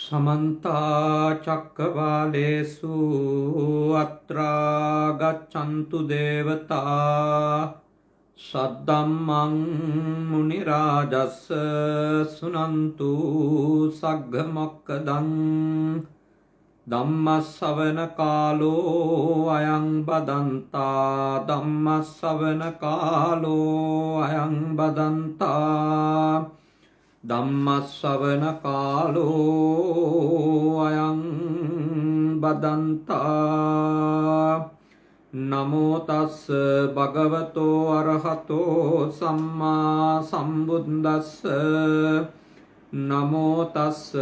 समन्ता चक्रवालेषु अत्रा गच्छन्तु देवता सद्धम्मं मुनिराजस्य शृण्वन्तु सग्गमोक्खदं धम्मश्रवणकालो अयं बदन्ता धम्मश्रवणकालो अयं बदन्ता धम्मश्रवणकालो अयं बदन्ता नमो तस् भगवतो अरहतो सम्मा सम्बुद्धस्स नमो तस्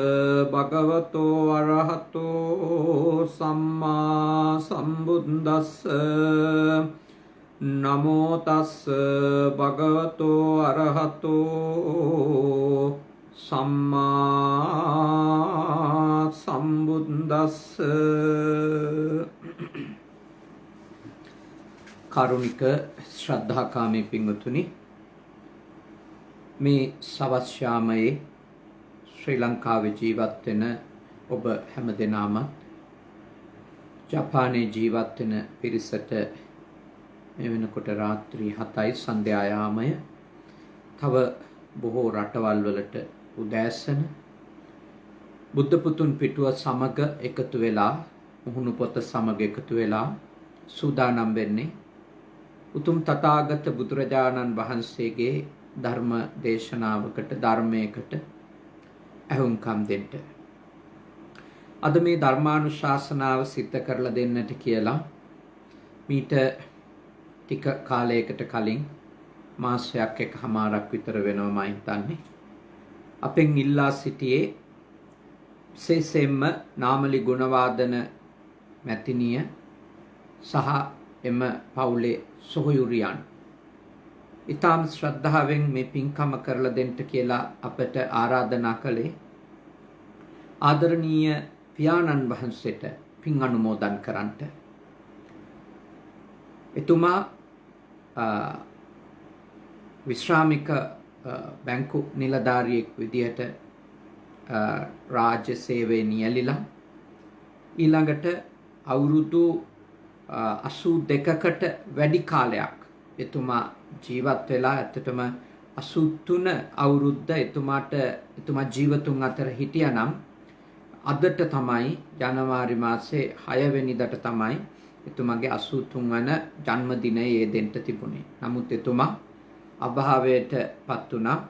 भगवतो अरहतो सम्मा सम्बुद्धस्स नमो तस् भगवतो अरहतो सम्मा सम्बुद्धस्स කාරුණික ශ්‍රද්ධාකාමී පින්වතුනි, මේ සවස් යාමයේ ශ්‍රී ලංකාවේ ජීවත් වෙන ඔබ හැමදෙනාම ජපානයේ ජීවත් වෙන පිරිසට මේ වෙනකොට රාත්‍රී 7යි සන්ධ්‍යා යාමය. තව බොහෝ රටවල් වලට උදෑසන බුද්ධ පුතුන් පිටුව සමග එකතු වෙලා මුහුණු පොත සමග එකතු වෙලා සූදානම් වෙන්නේ උතුම් තථාගත බුදුරජාණන් වහන්සේගේ ධර්ම දේශනාවකට ධර්මයකට ඇහුම්කම් දෙන්න. අද මේ ධර්මානුශාසනාව සිද්ධ කරලා දෙන්නට කියලා මීට ටික කාලයකට කලින් මාසයක් එකමාරක් විතර වෙනවා මම හිතන්නේ. අපෙන් ඉල්ලා සිටියේ විශේෂයෙන්ම නාමලි ගුණවාදන මැතිණිය සහ එම පවුලේ සොහොයුරියන් ඊටම ශ්‍රද්ධාවෙන් මේ පින්කම කරලා දෙන්න කියලා අපට ආරාධනා කළේ ආදරණීය පියාණන් වහන්සේට පින් අනුමෝදන් කරන්නට. එතුමා විශ්‍රාමික බැංකු නිලධාරියෙක් විදිහට රාජ්‍ය සේවයේ නියැලිලා ඊළඟට අවුරුදු 82කට වැඩි කාලයක් එතුමා ජීවත් වෙලා ඇත්තටම 83 අවුරුද්ද එතුමා ජීවතුන් අතර හිටියා නම් අදට තමයි ජනවාරි මාසේ 6 වෙනිදාට තමයි එතුමාගේ 83 වන ජන්මදිනය යෙදෙන්න තිබුණේ. නමුත් එතුමා අභාවයට පත් වුණා.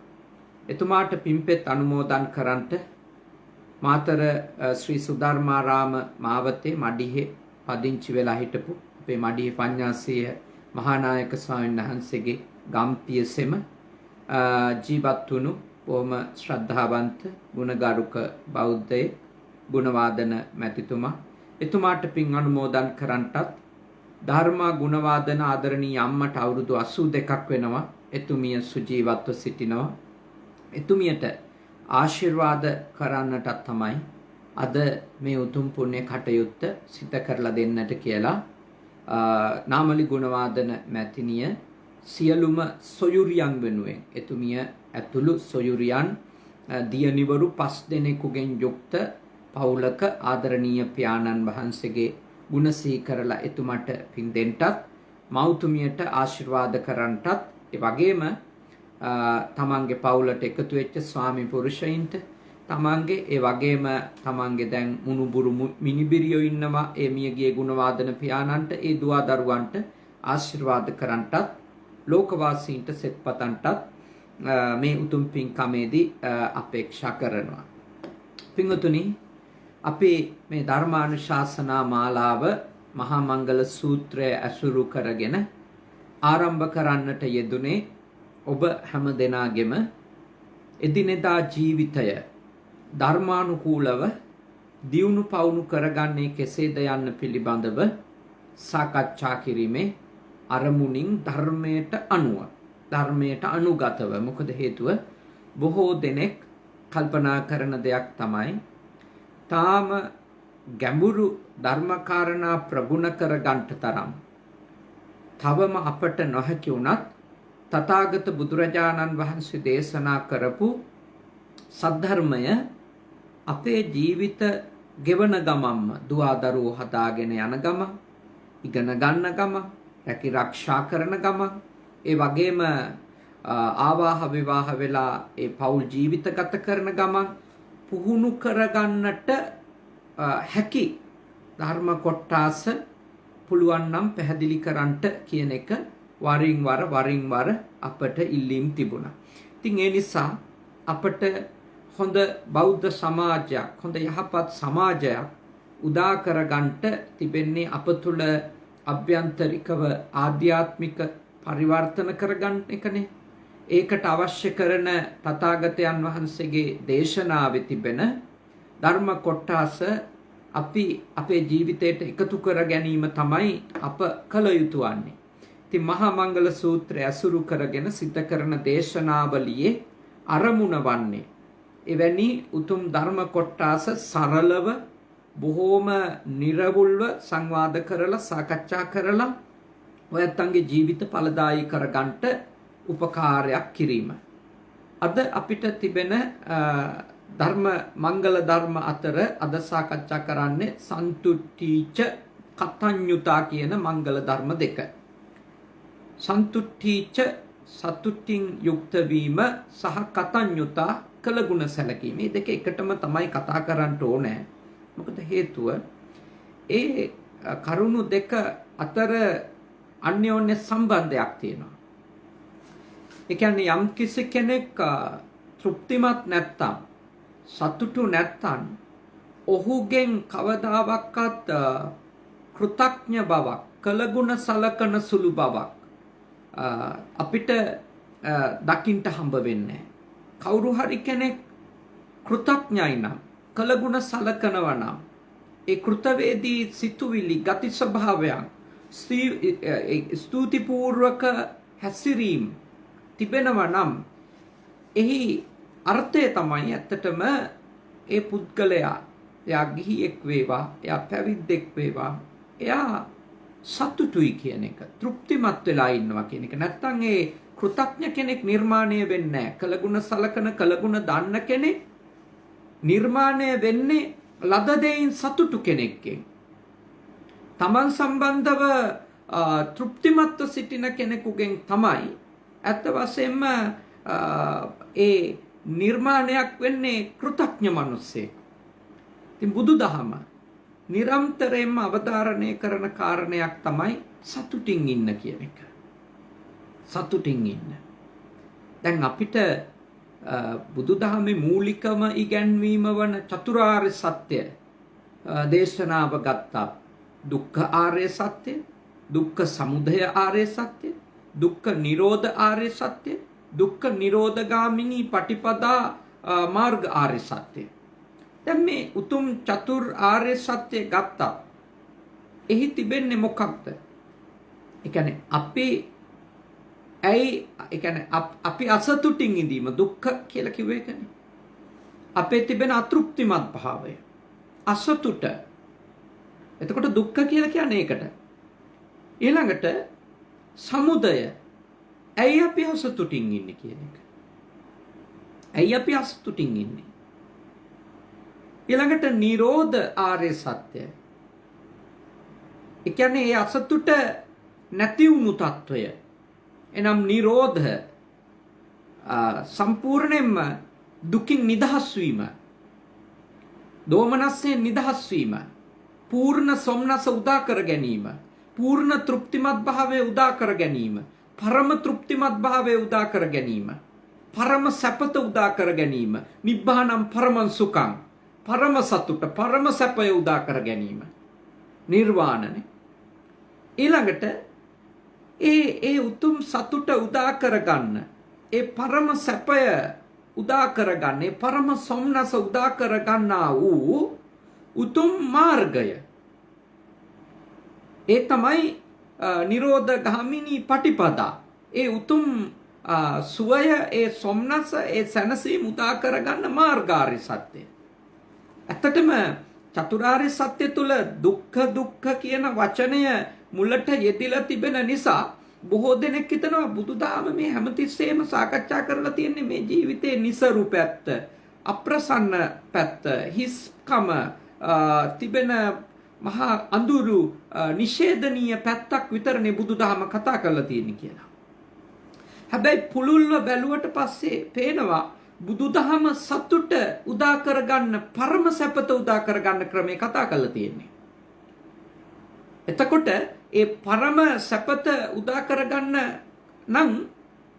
එතුමාට පින්පෙත් අනුමෝදන් කරන්නට මාතර ශ්‍රී සුධර්මාරාම මාවතේ මඩිහේ පදිංචි වෙලා හිටපු අපේ මඩිහේ පඤ්ඤාසීය මහානායක ස්වාමීන් වහන්සේගේ ගම්පියසෙම ජීවත් වුණු බොහොම ශ්‍රද්ධාවන්ත ගුණගරුක බෞද්ධයේ ගුණවාදන මැතිතුමා. එතුමාට පින් අනුමෝදන් කරන්නටත් ධර්මා ගුණවාදන ආදරණීය අම්මට අවුරුදු 82ක් වෙනවා. එතුමිය සුජීවත්ව සිටිනවා. එතුමියට ආශිර්වාද කරන්නට තමයි අද මේ උතුම් පුණ්‍ය කටයුත්ත සිත කරලා දෙන්නට කියලා නාමලි ගුණවාදන මැතිණිය සියලුම සොයුරියන් වෙනුවෙන් එතුමිය ඇතුළු සොයුරියන් දියණිවරු 5 දෙනෙකුගෙන් යුක්ත පවුලක ආදරණීය පියාණන් වහන්සේගේ ගුණ සිහි කරලා එතුමට පින් දෙන්නටත් මෞතුමියට ආශිර්වාද කරන්නටත් ඒ වගේම තමන්ගේ පවුලට එකතු වෙච්ච ස්වාමි පුරුෂයින්ට තමන්ගේ ඒ වගේම තමන්ගේ දැන් මුණුබුරු මිනිබිරියෝ ඉන්නවා ඒ මියගිය ගුණවාදන පියාණන්ට ඒ දුවා දරුවන්ට ආශිර්වාද කරන්නටත් ලෝකවාසීන්ට සෙත්පතන්ටත් මේ උතුම් පින්කමේදී අපේක්ෂා කරනවා. පින්වතුනි, අපේ මේ ධර්මානුශාසනා මාලාව මහා මංගල සූත්‍රය ඇසුරු කරගෙන ආරම්භ කරන්නට යෙදුනේ ඔබ හැම දෙනාගෙම එදිනෙදා ජීවිතය ධර්මානුකූලව දියුණු පවුණු කරගන්නේ කෙසේද යන්න පිළිබඳව සාකච්ඡා කිරීමේ අරමුණින් ධර්මයට අනුගතව. මොකද හේතුව බොහෝ දෙනෙක් කල්පනා කරන දෙයක් තමයි තාම ගැඹුරු ධර්මකාරණා ප්‍රගුණ කරගන්නට තරම් තවම අපට නොහැකි වුණත් තථාගත බුදුරජාණන් වහන්සේ දේශනා කරපු සද්ධර්මය අපේ ජීවිත ගෙවන ගමම්ම දුවදරුවෝ හදාගෙන යන ගම, ඉගෙන ගන්න ගම, රැකිරක්ෂා කරන ගම, ඒ වගේම ආවාහ විවාහ වෙලා ඒ පෞල් ජීවිත ගත කරන ගමන් පුහුණු කරගන්නට හැකි ධර්ම කොටාස පුළුවන් නම් පැහැදිලි කරන්නට කියන එක වරින් වර අපට ඉල්ලීම් තිබුණා. ඉතින් ඒ නිසා අපට හොඳ බෞද්ධ සමාජයක්, හොඳ යහපත් සමාජයක් උදා කරගන්නට තිබෙන්නේ අප තුළ අභ්‍යන්තරිකව ආධ්‍යාත්මික පරිවර්තන කරගන්න එකනේ. ඒකට අවශ්‍ය කරන තථාගතයන් වහන්සේගේ දේශනාවේ තිබෙන ධර්ම කොටස අපි අපේ ජීවිතයට එකතු කර ගැනීම තමයි අප කළ යුතු වන්නේ. ඉතින් මහා මංගල සූත්‍රය අසුරු කරගෙන සිද්ධ කරන දේශනාවලියේ අරමුණ වන්නේ එවැනි උතුම් ධර්ම කොටස සරලව බොහෝම නිර්වුල්ව සංවාද කරලා සාකච්ඡා කරලා ඔයත්න්ගේ ජීවිත ඵලදායී කරගන්නට උපකාරයක් කිරීම. අද අපිට තිබෙන ධර්ම මංගල ධර්ම අතර අද සාකච්ඡා කරන්නේ සන්තුට්ඨීච කතඤ්ඤුතා කියන මංගල ධර්ම දෙක. සන්තුට්ඨීච සතුටින් යුක්ත වීම සහ කතඤ්ඤුතා කළගුණ සැලකීම. මේ දෙක එකටම තමයි කතා කරන්න ඕනේ. මොකද හේතුව ඒ කරුණු දෙක අතර අන්‍යෝන්‍ය සම්බන්ධයක් තියෙනවා. ඒ කියන්නේ යම් කිසි කෙනෙක් තෘප්තිමත් නැත්තම්, සතුටු නැත්තම් ඔහුගෙන් කවදාවත් කෘතඥ බවක්, කළගුණ සලකන සුළු බවක් අපිට දකින්න හම්බ වෙන්නේ. කවුරු හරි කෙනෙක් කෘතඥයි නම්, කළගුණ සලකනවා නම්, ඒ කෘතවේදී සිතුවිලි ගති ස්වභාවයන්, ස්තුතිපූර්වක හැසිරීම තිබෙනවා නම් එහි අර්ථය තමයි ඇත්තටම ඒ පුද්ගලයා, එයා ගිහියෙක් වේවා, එයා පැවිද්දෙක් වේවා, එයා සතුටුයි කියන එක, තෘප්තිමත් වෙලා ඉන්නවා කියන එක. නැත්තම් ඒ කෘතඥ කෙනෙක් නිර්මාණය වෙන්නේ නැහැ. කළගුණ සලකන, කළගුණ දන්න කෙනෙක් නිර්මාණය වෙන්නේ ලද දෙයින් සතුටු කෙනෙක්ගෙන්. තමන් සම්බන්ධව තෘප්තිමත්ව සිටින කෙනෙකුගෙන් තමයි ඇත්ත වශයෙන්ම ඒ නිර්මාණයක් වෙන්නේ කෘතඥ මිනිස්සෙක්. ඉතින් බුදුදහම නිරන්තරයෙන්ම අවධාරණය කරන කාරණයක් තමයි සතුටින් ඉන්න කියන එක. සතුටින් ඉන්න. දැන් අපිට බුදුදහමේ මූලිකම ඉගැන්වීම වන චතුරාර්ය සත්‍ය දේශනාව ගත්තා. දුක්ඛ ආර්ය සත්‍ය, දුක්ඛ සමුදය ආර්ය සත්‍ය, දුක්ඛ නිරෝධ ආර්ය සත්‍ය, දුක්ඛ නිරෝධගාමිනී පටිපදා මාර්ග ආර්ය සත්‍ය. දැන් මේ උතුම් චතුර් ආර්ය සත්‍ය ගත්තා. එහි තිබෙන්නේ මොකක්ද? ඒ කියන්නේ අපි අසතුටින් ඉඳීම, දුක්ඛ කියලා කිව්වේ ඒකනේ. අපේ තිබෙන අතෘප්තිමත් භාවය, අසතුට. එතකොට දුක්ඛ කියලා කියන්නේ ඒකට. ඊළඟට සමුදය. ඇයි අපි අසතුටින් ඉන්නේ කියන එක. ඇයි අපි අසතුටින් ඉන්නේ? ඊළඟට නිරෝධ ආර්ය සත්‍ය. ඒ කියන්නේ ඒ අසතුට නැති වුණු తত্ত্বය. එනම් නිරෝධ සම්පූර්ණයෙන්ම දුකින් නිදහස් වීම, දෝමනස්යෙන් නිදහස් වීම, පූර්ණ සොම්නස උදා කර ගැනීම, පූර්ණ තෘප්තිමත් භාවය උදා කර ගැනීම, පරම තෘප්තිමත් භාවය උදා කර ගැනීම, පරම සැපත උදා කර ගැනීම, නිබ්බානම් පරමං සුඛං, පරම සතුට, පරම සැපය උදා කර ගැනීම, නිර්වාණනේ. ඊළඟට ඒ උතුම් සතුට උදා කරගන්න, ඒ පරම සැපය උදා කරගන්න, ඒ පරම සොම්නස උදා කරගන්නා වූ උතුම් මාර්ගය. ඒ තමයි නිරෝධ ගාමිනී පටිපදා. ඒ උතුම් සුවය, ඒ සොම්නස, ඒ සැනසීම උදා කරගන්න මාර්ගාර්ය සත්‍යය. ඇත්තටම චතුරාර්ය සත්‍ය තුල දුක්ඛ කියන වචනය මුලට යෙදিলা තිබෙන නිසා බොහෝ දෙනෙක් හිතනවා බුදුදහම මේ හැමතිස්සෙම සාකච්ඡා කරලා තියෙන්නේ මේ ජීවිතයේ නිසරු පැත්ත, අප්‍රසන්න පැත්ත, හිස්කම තිබෙන මහා අඳුරු නිෂේධනීය පැත්තක් විතරනේ බුදුදහම කතා කරලා තියෙන්නේ කියලා. හැබැයි පුළුල්ව බැලුවට පස්සේ පේනවා බුදුදහම සතුට උදා කරගන්න, පරම සැපත උදා කරගන්න ක්‍රමය කතා කරලා තියෙන්නේ. එතකොට ඒ පරම සැපත උදා කරගන්න නම්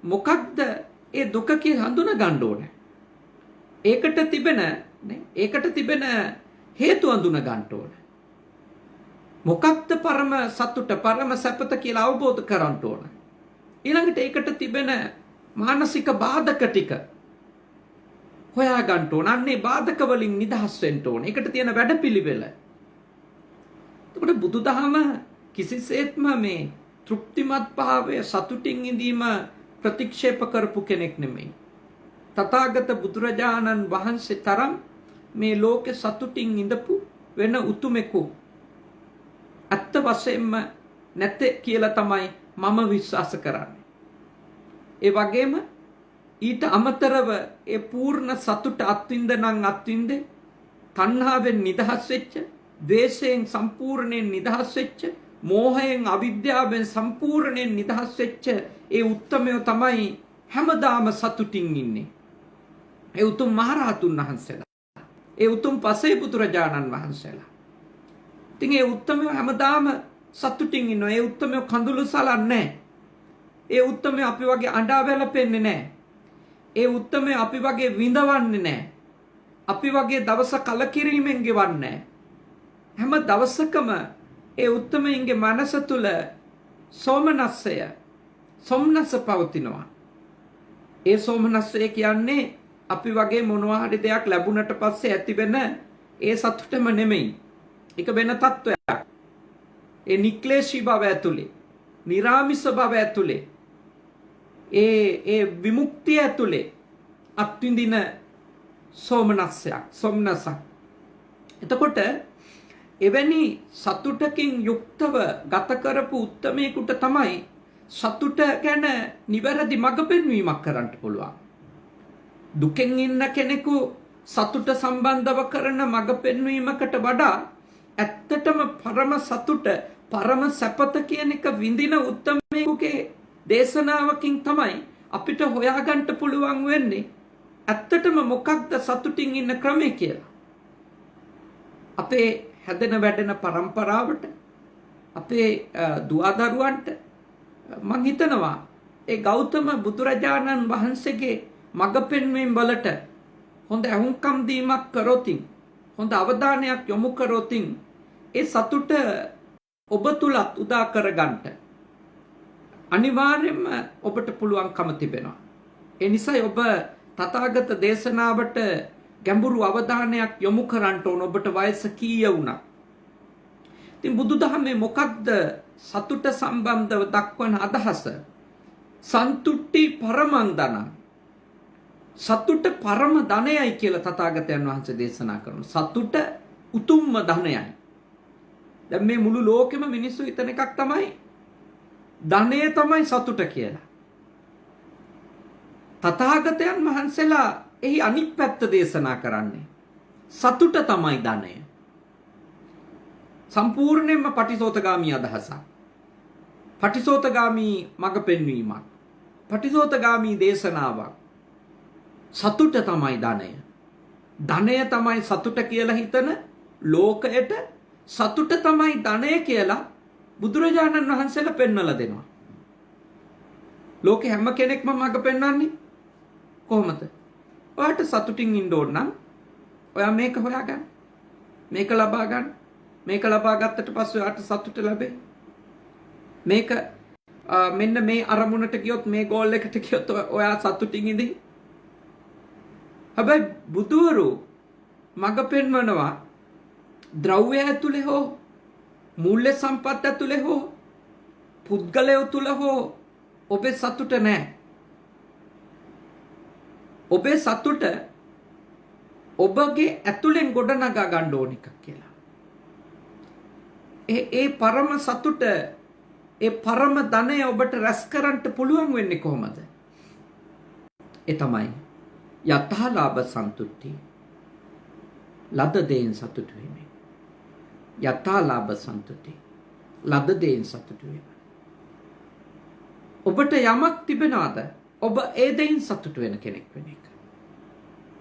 මොකක්ද ඒ දුක කියලා හඳුනා ගන්න ඕනේ. ඒකට තිබෙන හේතු හඳුනා ගන්න ඕනේ. මොකක්ද පරම සතුට, පරම සැපත කියලා අවබෝධ කරගන්න ඕනේ. ඊළඟට ඒකට තිබෙන මානසික බාධක ටික හොයා ගන්න ඕන. අන්නේ බාධක වලින් නිදහස් වෙන්න ඕන. ඒකට තියෙන වැඩපිළිවෙල. එතකොට බුදුදහම කිසිසේත්ම මේ තෘප්තිමත් භාවය, සතුටින් ඉඳීම ප්‍රතික්ෂේප කරපු කෙනෙක් නෙමෙයි. තථාගත බුදුරජාණන් වහන්සේ තරම් මේ ලෝකේ සතුටින් ඉඳපු වෙන උතුමෙකු අත්ත වශයෙන්ම නැත්තේ කියලා තමයි මම විශ්වාස කරන්නේ. ඒ වගේම ඊට අමතරව ඒ පූර්ණ සතුට අත්විඳ අත්විඳේ තණ්හාවෙන් නිදහස් වෙච්ච, ද්වේෂයෙන් සම්පූර්ණයෙන් නිදහස් වෙච්ච, මෝහයෙන් අවිද්‍යාවෙන් සම්පූර්ණයෙන් නිදහස් වෙච්ච ඒ උත්තමයෝ තමයි හැමදාම සතුටින් ඉන්නේ. ඒ උතුම් මහරහතුන් වහන්සේලා, ඒ උතුම් පසේ බුදුරජාණන් වහන්සේලා. ඉතින් ඒ උත්තමයෝ හැමදාම සතුටින් ඉන්නවා. ඒ උත්තමයෝ කඳුළු සලන්නේ නැහැ. ඒ උත්තමයෝ අපි වගේ අඬා වැළපෙන්නේ නැහැ. ඒ උත්තමයෝ අපි වගේ විඳවන්නේ නැහැ. අපි වගේ දවස කලකිරීමෙන් ගෙවන්නේ නැහැ. හැම දවසකම ඒ උත්තමයින්ගේ මනස තුල සොම්නස පවතිනවා. ඒ සොම්නසය කියන්නේ අපි වගේ මොනවා හරි දෙයක් ලැබුණට පස්සේ ඇතිවෙන ඒ සතුටම නෙමෙයි. ඒක වෙන තත්වයක්. ඒ නික්ලේශී බව ඇතුලේ, නිරාමිස බව ඇතුලේ, ඒ විමුක්තිය ඇතුලේ අත්විඳින සොම්නසක්. එතකොට එවැනි සතුටකින් යුක්තව ගත කරපු උත්තමයෙකුට තමයි සතුට ගැන නිවැරදි මඟ පෙන්වීමක් කරන්න පුළුවන්. දුකෙන් ඉන්න කෙනෙකු සතුට සම්බන්ධව කරන මඟ පෙන්වීමකට වඩා ඇත්තටම පරම සතුට, පරම සැපත කියන එක විඳින උත්තමයෙකුගේ දේශනාවකින් තමයි අපිට හොයාගන්න පුළුවන් වෙන්නේ ඇත්තටම මොකක්ද සතුටින් ඉන්න ක්‍රමය කියලා. අපේ හැදෙන වැඩෙන પરම්පරාවට, අපේ දුවදරුවන්ට මං හිතනවා ඒ ගෞතම බුදුරජාණන් වහන්සේගේ මඟ පෙන්වීම වලට හොඳ අහුම්කම් දීමක් කරොතින්, හොඳ අවධානයක් යොමු කරොතින් ඒ සතුට ඔබ තුලත් උදා කරගන්න අනිවාර්යයෙන්ම ඔබට පුළුවන්කම තිබෙනවා. ඒ නිසා ඔබ තථාගත දේශනාවට ගැඹුරු අවධානයක් යොමු කරන්න ඕන. ඔබට වයස කීය වුණා. ඉතින් බුදුදහමේ මොකක්ද සතුට සම්බන්ධව දක්වන අදහස? සන්තුට්ටි පරමං ධනං. සතුට පරම ධනයයි කියලා තථාගතයන් වහන්සේ දේශනා කරනවා. සතුට උතුම්ම ධනයයි. දැන් මේ මුළු ලෝකෙම මිනිස්සු හිතන එකක් තමයි ධනය තමයි සතුට කියලා. තථාගතයන් වහන්සේලා එහි අනිත් පැත්ත දේශනා කරන්නේ. සතුට තමයි ධනය. සම්පූර්ණයෙන්ම පටිසෝතගාමී අදහසක්. පටිසෝතගාමී මඟ පෙන්වීමක්. පටිසෝතගාමී දේශනාවක්. සතුට තමයි ධනය. ධනය තමයි සතුට කියලා හිතන ලෝකයට සතුට තමයි ධනය කියලා බුදුරජාණන් වහන්සේලා පෙන්වලා දෙනවා. ලෝකේ හැම කෙනෙක්ම මඟ පෙන්වන්නේ කොහොමද? ඔයාට සතුටින් ඉන්න ඕන නම් ඔයා මේක හොයාගන්න. මේක ලබා ගන්න. මේක ලබා ගත්තට පස්සේ ඔයාට සතුට ලැබේ. මේක මෙන්න මේ අරමුණට ගියොත්, මේ ගෝල් එකට ගියොත් ඔයා සතුටින් ඉඳී. හැබැයි බුදුවරු මඟ පෙන්වනවා ද්‍රව්‍ය ඇතුලේ හෝ, මූල්‍ය සම්පත් ඇතුලේ හෝ, පුද්ගලයෝ තුල හෝ ඔබේ සතුට නැහැ. ඔබේ සතුට ඔබගේ ඇතුලෙන් ගොඩනගා ගන්න ඕන එකක් කියලා. ඒ පරම සතුට, ඒ පරම ධනය ඔබට රැස් කරන්න පුළුවන් වෙන්නේ කොහොමද? ඒ තමයි යථාලාභ සන්තුට්ටි ලද දෙයින් සතුටු වීමෙන්. යථාලාභ සන්තුට්ටි ලද දෙයින් සතුටු වීම. ඔබට යමක් තිබෙනවද? ඔබ ඒ දෙයින් සතුටු වෙන කෙනෙක් වෙන එක.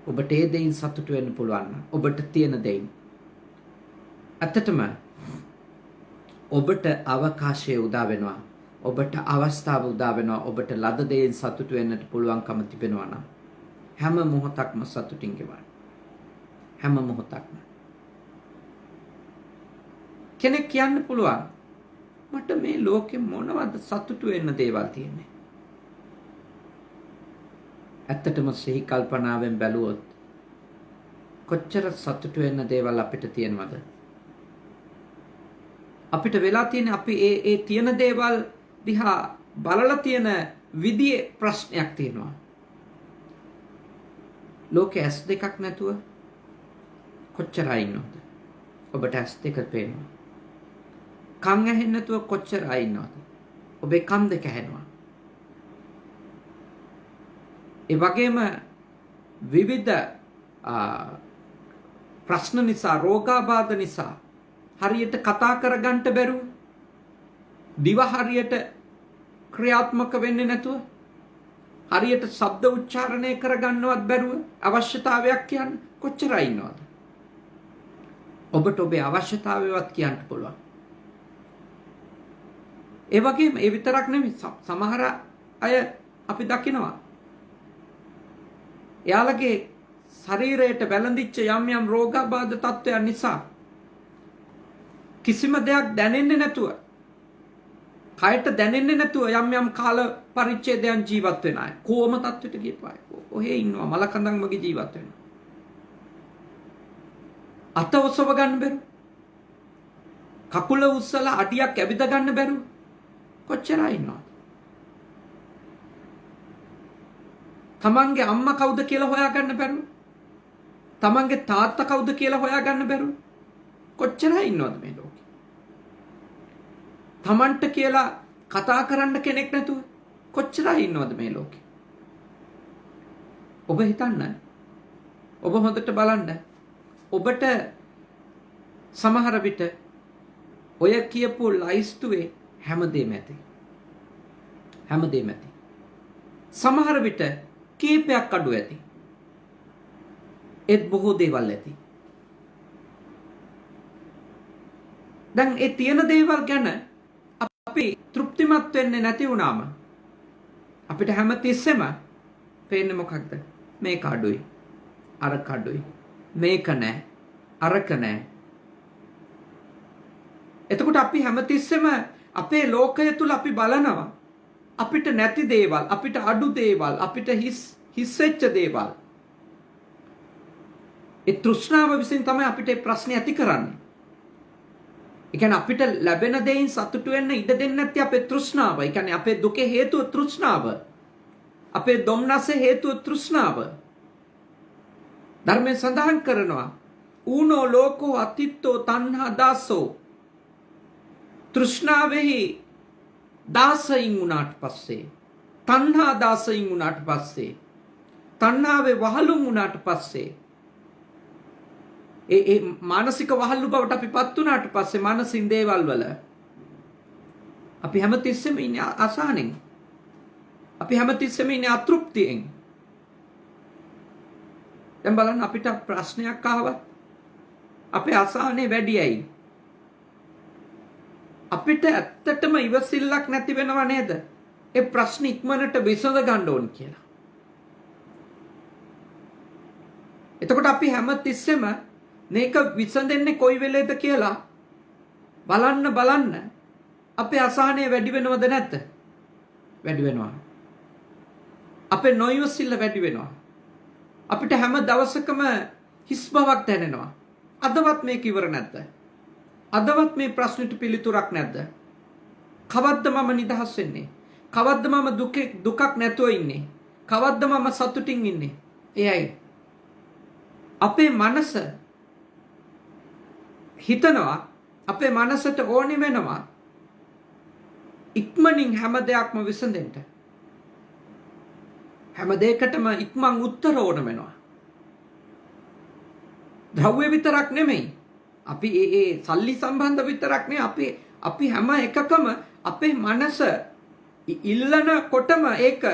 ඔබට ඒ දෙයින් සතුටු වෙන්න පුළුවන් නම් ඔබට තියෙන දෙයින්. ඇත්තටම ඔබට අවකාශය උදා වෙනවා. ඔබට අවස්ථාව උදා වෙනවා. ඔබට ලද දෙයින් සතුටු වෙන්නට පුළුවන්කම තිබෙනවා නම් හැම මොහොතක්ම සතුටින් ගෙවන්න. හැම මොහොතක්ම. කෙනෙක් කියන්න පුළුවන් මට මේ ලෝකෙ මොනවද සතුටු වෙන්න දේවල් තියෙන්නේ? ඇත්තටම සිහි කල්පනාවෙන් බැලුවොත් කොච්චර සතුටු වෙන්න දේවල් අපිට තියෙනවද? අපිට වෙලා තියෙන අපි ඒ තියෙන දේවල් දිහා බලලා තියෙන විදියේ ප්‍රශ්නයක් තියෙනවා. ලෝකේ ඇස් දෙකක් නැතුව කොච්චර අය ඉන්නවද? ඔබට ඇස් දෙක පේනවා. කන් ඇහෙන්නේ නැතුව කොච්චර අය ඉන්නවද? ඔබේ කන් දෙක ඇහෙනවා. ඒ වගේම විවිධ ප්‍රශ්න නිසා, රෝගාබාධ නිසා හරියට කතා කරගන්න බැරුව, දිව හරියට ක්‍රියාත්මක වෙන්නේ නැතුව, හරියට ශබ්ද උච්චාරණය කරගන්නවත් බැරුව අවශ්‍යතාවයක් කියන්නේ කොච්චර අය ඉන්නවද? ඔබට ඔබේ අවශ්‍යතාවයවත් කියන්න පුළුවන්. ඒ වගේම ඒ විතරක් නෙමෙයි, සමහර අය අපි දකිනවා එයාලගේ ශරීරයට වැළඳිච්ච යම් යම් රෝගාබාධ තත්ත්වයන් නිසා කිසිම දෙයක් දැනෙන්නේ නැතුව, කයට දැනෙන්නේ නැතුව යම් යම් කාල පරිච්ඡේදයන් ජීවත් වෙන අය. කොහොම තත්ත්වෙට ගියපාය. ඔහේ ඉන්නවා මලකඳන් වගේ ජීවත් වෙනවා. අත ඔසව ගන්න බැරුව, කකුල උස්සලා අඩියක් ඇවිද ගන්න බැරුව කොච්චර අය ඉන්නවද? තමන්ගේ අම්මා කවුද කියලා හොයාගන්න බැරුව, තමන්ගේ තාත්තා කවුද කියලා හොයාගන්න බැරුව කොච්චර අය ඉන්නවද මේ ලෝකේ? තමන්ට කියලා කතා කරන්න කෙනෙක් නැතුව කොච්චර අය ඉන්නවද මේ ලෝකේ? ඔබ හිතන්න, ඔබ හොඳට බලන්න. ඔබට සමහර විට ඔය කියපු ලයිස්තුවේ හැමදේම ඇති. හැමදේම ඇති. සමහර විට කීපයක් අඩු ඇති. ඒත් බොහෝ දේවල් ඇති. දැන් ඒ තියෙන දේවල් ගැන අපි තෘප්තිමත් වෙන්නේ නැති වුණාම අපිට හැමතිස්සෙම පේන්නේ මොකක්ද? මේක අඩුයි, අරක අඩුයි, මේක නැහැ, අරක නැහැ. එතකොට අපි හැමතිස්සෙම අපේ ලෝකය තුල අපි බලනවා අපිට නැති දේවල්, අපිට අඩු දේවල්, අපිට හිස් වෙච්ච දේවල්. ඒ තෘෂ්ණාව විසින් තමයි අපිට මේ ප්‍රශ්නේ ඇති කරන්නේ. ඒ කියන්නේ අපිට ලැබෙන දෙයින් සතුටු වෙන්න ඉඩ දෙන්නේ නැති අපේ තෘෂ්ණාව. ඒ කියන්නේ අපේ දුකේ හේතුව තෘෂ්ණාව. අපේ දුම්නසේ හේතුව තෘෂ්ණාව. ධර්මයෙන් සඳහන් කරනවා ඌනෝ ලෝකෝ අතිත්තෝ තණ්හා දාසෝ. තෘෂ්ණාවෙහි දාසයින් වුණාට පස්සේ, තණ්හා දාසයින් වුණාට පස්සේ, තණ්හාවේ වහලුම් වුණාට පස්සේ, ඒ මානසික වහල්ලු බවට අපිපත් වුණාට පස්සේ මානසින් දේවල් වල අපි හැමතිස්සෙම ඉන්නේ අසහනෙන්. අපි හැමතිස්සෙම ඉන්නේ අතෘප්තියෙන්. දැන් බලන්න අපිට ප්‍රශ්නයක් ආවත් අපේ අසහනේ වැඩි ඇයි? අපිට ඇත්තටම ඉවසිල්ලක් නැති වෙනව නේද? ඒ ප්‍රශ්න ඉක්මනට විසඳ ගන්න ඕන කියලා. එතකොට අපි හැමතිස්සෙම මේක විසඳෙන්නේ කොයි වෙලේද කියලා බලන්න අපේ අසහනය වැඩි වෙනවද නැද්ද? වැඩි වෙනවා. අපේ නොයොසිල්ල වැඩි වෙනවා. අපිට හැම දවසකම හිස් බවක් දැනෙනවා. අදවත් මේක ඉවර නැද්ද? අදවත් මේ ප්‍රශ්නෙට පිළිතුරක් නැද්ද? කවද්ද මම නිදහස් වෙන්නේ? කවද්ද මම දුකක් නැතුව ඉන්නේ? කවද්ද මම සතුටින් ඉන්නේ? එයයි අපේ මනස හිතනවා, අපේ මනසට ඕනි වෙනවා ඉක්මනින් හැම දෙයක්ම විසඳෙන්න. හැම දෙයකටම ඉක්මන් උත්තර ඕන වෙනවා. ද්‍රව්‍ය විතරක් නෙමෙයි. අපි ඒ සල්ලි සම්බන්ධ විතරක් නෙවෙයි අපි හැම එකකම අපේ මනස ඉල්ලනකොටම ඒක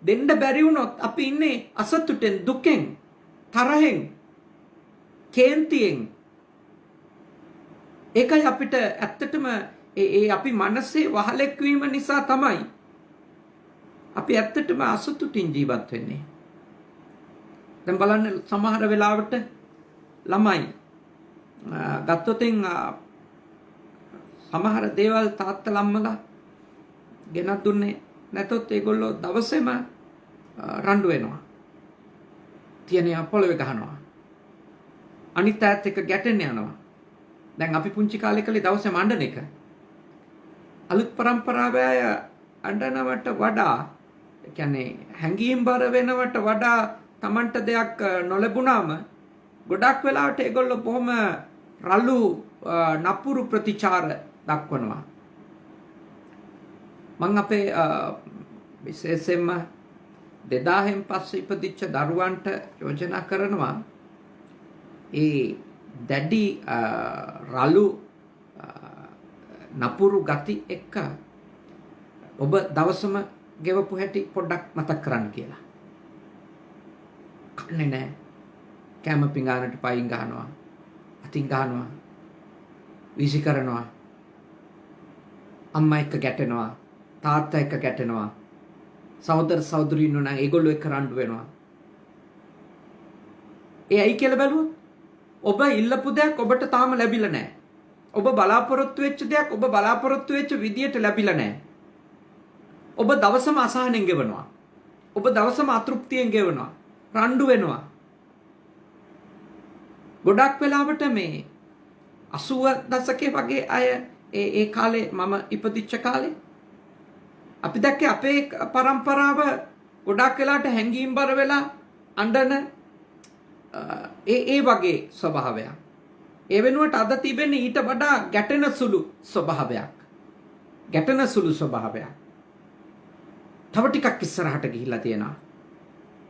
දෙන්න බැරි වුණොත් අපි ඉන්නේ අසතුටෙන්, දුකෙන්, තරහෙන්, කේන්තියෙන්. ඒකයි අපිට ඇත්තටම අපි මනසේ වහලෙක් වීම නිසා තමයි අපි ඇත්තටම අසතුටින් ජීවත් වෙන්නේ. දැන් බලන්න සමහර වෙලාවට ළමයි ගත්තොතින් සමහර දේවල් තාත්තා ළම්මලා ගෙනත් දුන්නේ නැතොත් ඒගොල්ලෝ දවසේම රණ්ඩු වෙනවා. තියනේ පොළවේ ගහනවා. අනිත් ඈත් එක ගැටෙන්න යනවා. දැන් අපි පුංචි කාලේ කලේ දවසේම අඬන එක. අලුත් પરම්පරාවේ අය අඬනවට වඩා කියන්නේ හැංගීම් බර වෙනවට වඩා Tamanට දෙයක් නොලැබුණාම ගොඩක් වෙලාවට ඒගොල්ලෝ බොහොම රළු නපුරු ප්‍රතිචාර දක්වනවා. මම අපේ විශේෂයෙන්ම 2000න් පස්සේ ඉපදිච්ච දරුවන්ට යෝජනා කරනවා ඒ දැඩි රළු නපුරු ගති එක්ක ඔබ දවසම ගෙවපු හැටි පොඩ්ඩක් මතක් කරන්න කියලා. කන්නේ නැහැ. කැම පිඟානට පයින් ගහනවා. අතින් ගහනවා. වීසි කරනවා. අම්මා එක්ක ගැටෙනවා. තාත්තා එක්ක ගැටෙනවා. සහෝදර සහෝදරියෝ නම් ඒගොල්ලෝ එක්ක රණ්ඩු වෙනවා. ඒ ඇයි කියලා බැලුවොත් ඔබ ඉල්ලපු දෙයක් ඔබට තාම ලැබිලා නැහැ. ඔබ බලාපොරොත්තු වෙච්ච දෙයක් ඔබ බලාපොරොත්තු වෙච්ච විදියට ලැබිලා නැහැ. ඔබ දවසම අසහනෙන් ගෙවනවා. ඔබ දවසම අතෘප්තියෙන් ගෙවනවා. රණ්ඩු වෙනවා. ගොඩක් වෙලාවට මේ 80 දශකයේ වගේ අය ඒ කාලේ මම ඉපදිච්ච කාලේ අපි දැක්කේ අපේ પરම්පරාව ගොඩක් වෙලාවට හැංගීම් බර වෙලා අඬන ඒ වගේ ස්වභාවයක්. ඒ වෙනුවට අද තිබෙන්නේ ඊට වඩා ගැටෙන සුළු ස්වභාවයක්. ගැටෙන සුළු ස්වභාවයක්. තව ටිකක් ඉස්සරහට ගිහිල්ලා තියෙනවා.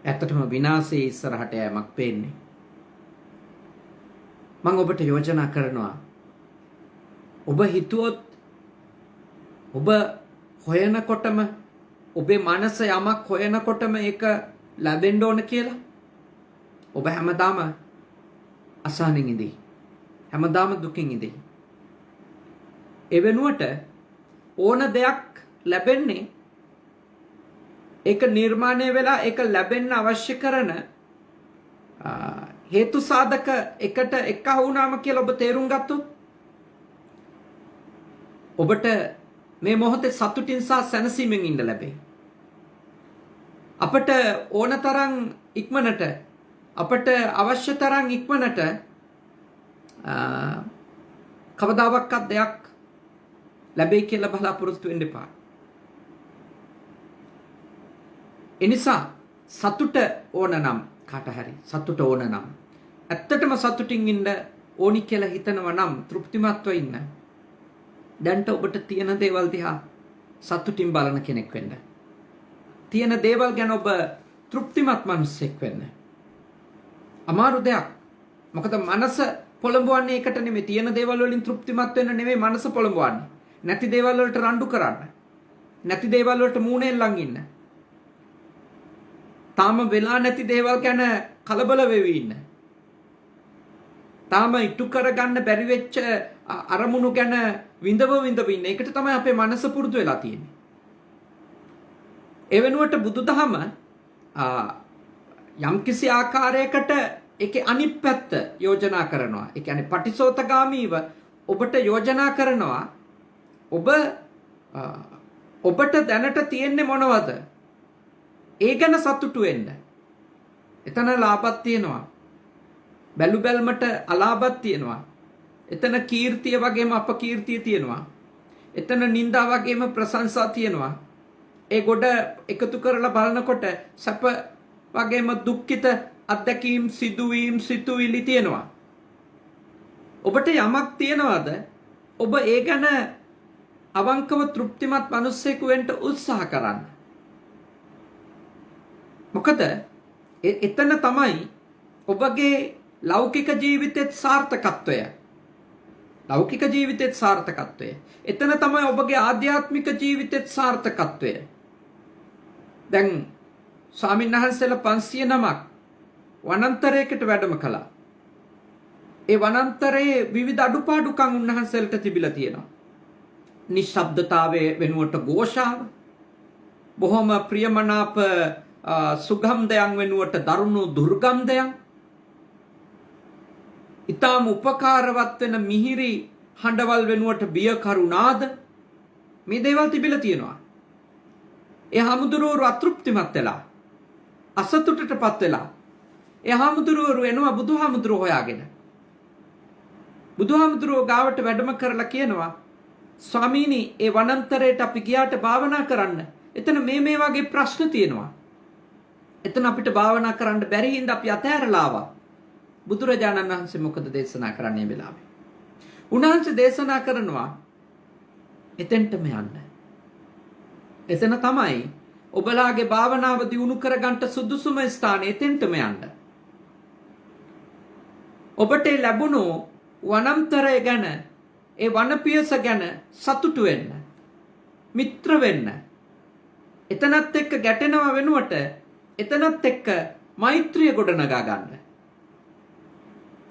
ඇත්තටම විනාශයේ ඉස්සරහට යෑමක් පේන්නේ. මම ඔබට යෝජනා කරනවා ඔබ හිතුවොත් ඔබ හොයනකොටම ඔබේ මනස යමක් හොයනකොටම ඒක ලැබෙන්න ඕන කියලා ඔබ හැමදාම අසහනෙන් ඉඳී. හැමදාම දුකින් ඉඳී. ඒ වෙනුවට ඕන දෙයක් ලැබෙන්නේ ඒක නිර්මාණය වෙලා ඒක ලැබෙන්න අවශ්‍ය කරන හේතු සාධක එකට එකහු වුණාම කියලා ඔබ තේරුම් ගත්තොත් ඔබට මේ මොහොතේ සතුටින් සහ සැනසීමෙන් ඉන්න ලැබේ. අපට ඕන තරම් ඉක්මනට අපට අවශ්‍ය තරම් ඉක්මනට කවදාවත් දෙයක් ලැබෙයි කියලා බලාපොරොත්තු වෙන්න එපා. එනිසා සතුට ඕන නම් කාට හරි සතුට ඕන නම් ඇත්තටම සතුටින් ඉන්න ඕනි කියලා හිතනවා නම් තෘප්තිමත්ව ඉන්න. දැන්ට ඔබට තියෙන දේවල් දිහා සතුටින් බලන කෙනෙක් වෙන්න. තියෙන දේවල් ගැන ඔබ තෘප්තිමත් මිනිසෙක් වෙන්න. අමාරු දෙයක්. මොකද මනස පොළඹවන්නේ ඒකට නෙමෙයි. තියෙන දේවල් වලින් තෘප්තිමත් වෙන්න නෙමෙයි මනස පොළඹවන්නේ. නැති දේවල් වලට රණ්ඩු කරන්න. නැති දේවල් වලට මූණෙන් ලං ඉන්න. තාම වෙලා නැති දේවල් ගැන කලබල වෙවි ඉන්න. තාම ඉටු කරගන්න බැරි වෙච්ච අරමුණු ගැන විඳව ඉන්න. ඒකට තමයි අපේ මනස පුරුදු වෙලා තියෙන්නේ. ඒ වෙනුවට බුදුදහම යම්කිසි ආකාරයකට ඒකේ අනිත් පැත්ත යෝජනා කරනවා. ඒ කියන්නේ පටිසෝතගාමීව ඔබට යෝජනා කරනවා ඔබට දැනට තියෙන්නේ මොනවද? ඒ ගැන සතුටු වෙන්න. එතන ලාභයක් තියෙනවා. බැලු බැල්මට අලාභයක් තියෙනවා. එතන කීර්තිය වගේම අපකීර්තිය තියෙනවා. එතන නිന്ദා වගේම ප්‍රශංසා තියෙනවා. ඒ ගොඩ එකතු කරලා බලනකොට සැප වගේම දුක්ඛිත අත්දැකීම් සිදුවීම් සිතුවිලි තියෙනවා. ඔබට යමක් තියනවාද? ඔබ ඒ ගැන අවංකව තෘප්තිමත් මිනිසෙකු වෙන්න උත්සාහ කරන්න. මොකද එතන තමයි ඔබගේ ලෞකික ජීවිතයේ සාර්ථකත්වය. ලෞකික ජීවිතයේ සාර්ථකත්වය. එතන තමයි ඔබගේ ආධ්‍යාත්මික ජීවිතයේ සාර්ථකත්වය. දැන් ස්වාමීන් වහන්සේලා 509ක් වනාන්තරයකට වැඩම කළා. ඒ වනාන්තරයේ විවිධ අඩුපාඩුකම් උන්වහන්සේලට තිබිලා තියෙනවා. නිශ්ශබ්දතාවයේ වෙනුවට ഘോഷාව, බොහොම ප්‍රියමනාප සුගන්ධයන් වෙනුවට දරුණු දුර්ගන්ධයන්, ඊටාම උපකාරවත් වෙන මිහිරි හඬවල් වෙනුවට බිය කරුණාද, මේ දේවල් තිබිලා තියෙනවා. ඒ හාමුදුරුවෝ අතෘප්තිමත් වෙලා අසතුටටපත් වෙලා ඒ හාමුදුරුවෝ එනවා බුදුහාමුදුරුවෝ හොයාගෙන. බුදුහාමුදුරුවෝ ගාවට වැඩම කරලා කියනවා, ස්වාමීනි, ඒ වනාන්තරයට අපි ගියාට භාවනා කරන්න. එතන මේ වගේ ප්‍රශ්න තියෙනවා. එතන අපිට භාවනා කරන්න බැරි හින්දා අපි අතහැරලා ආවා. බුදුරජාණන් වහන්සේ මොකද දේශනා කරන්නේ මේ වෙලාවේ? උන්වහන්සේ දේශනා කරනවා එතෙන්ටම යන්න. එතන තමයි ඔබලාගේ භාවනාව දියුණු කරගන්න සුදුසුම ස්ථානේ. එතෙන්ටම යන්න. ඔබට ලැබුණු වනාන්තරය ගැන, ඒ වනපියස ගැන සතුටු වෙන්න, මිත්‍ර වෙන්න. එතනත් එක්ක ගැටෙනව වෙනුවට එතනත් එක්ක මෛත්‍රිය ගොඩනගා ගන්න.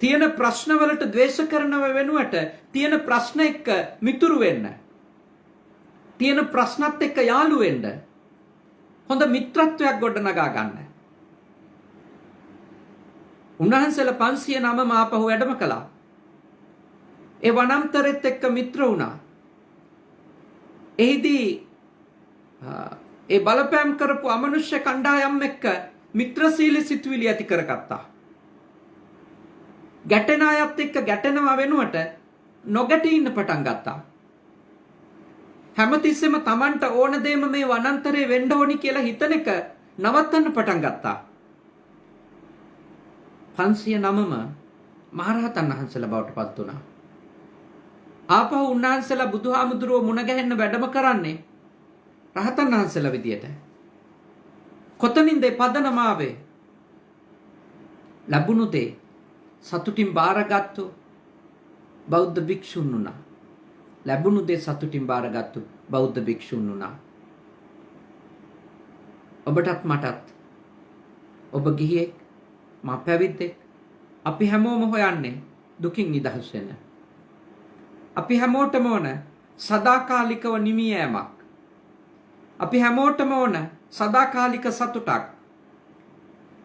තියෙන ප්‍රශ්නවලට ද්වේෂ කරනව වෙනුවට තියෙන ප්‍රශ්න එක්ක මිතුරු වෙන්න. තියෙන ප්‍රශ්නත් එක්ක යාළු වෙන්න. හොඳ මිත්‍රත්වයක් ගොඩනගා ගන්න. උන්වහන්සේලා 509ම ආපහු වැඩම කළා. ඒ වනාන්තරෙත් එක්ක මිත්‍ර වුණා. එහිදී ඒ බලපෑම් කරපු අමනුෂ්‍ය කණ්ඩායම් එක්ක මිත්‍රශීලී සිතුවිලි ඇති කරගත්තා. ගැටෙන අයත් එක්ක ගැටෙනවා වෙනුවට නොගැටී ඉන්න පටන් ගත්තා. හැමතිස්සෙම Tamanට ඕන දෙයම මේ වනාන්තරේ වෙන්න ඕනි කියලා හිතන එක නවත්තන්න පටන් ගත්තා. 509ම මහරහතන් වහන්සේලා බවට පත් වුණා. ආපහු උන්වහන්සේලා බුදුහාමුදුරුවෝ මුණ ගැහෙන්න වැඩම කරන්නේ රහතන් වහන්සේලා විදියට. කොතනින්ද පදනම ආවේ? ලැබුණු දේ සතුටින් බාරගත්තු බෞද්ධ භික්ෂුන් වුණා. ලැබුණු දේ සතුටින් බාරගත්තු බෞද්ධ භික්ෂුන් වුණා. ඔබටත් මටත්, ඔබ ගිහියෙක්, මා පැවිද්දෙක්, අපි හැමෝම හොයන්නේ දුකින් නිදහස් වෙන්න. අපි හැමෝටම ඕන සදාකාලිකව නිමී යෑමක්. අපි හැමෝටම ඕන සදාකාලික සතුටක්.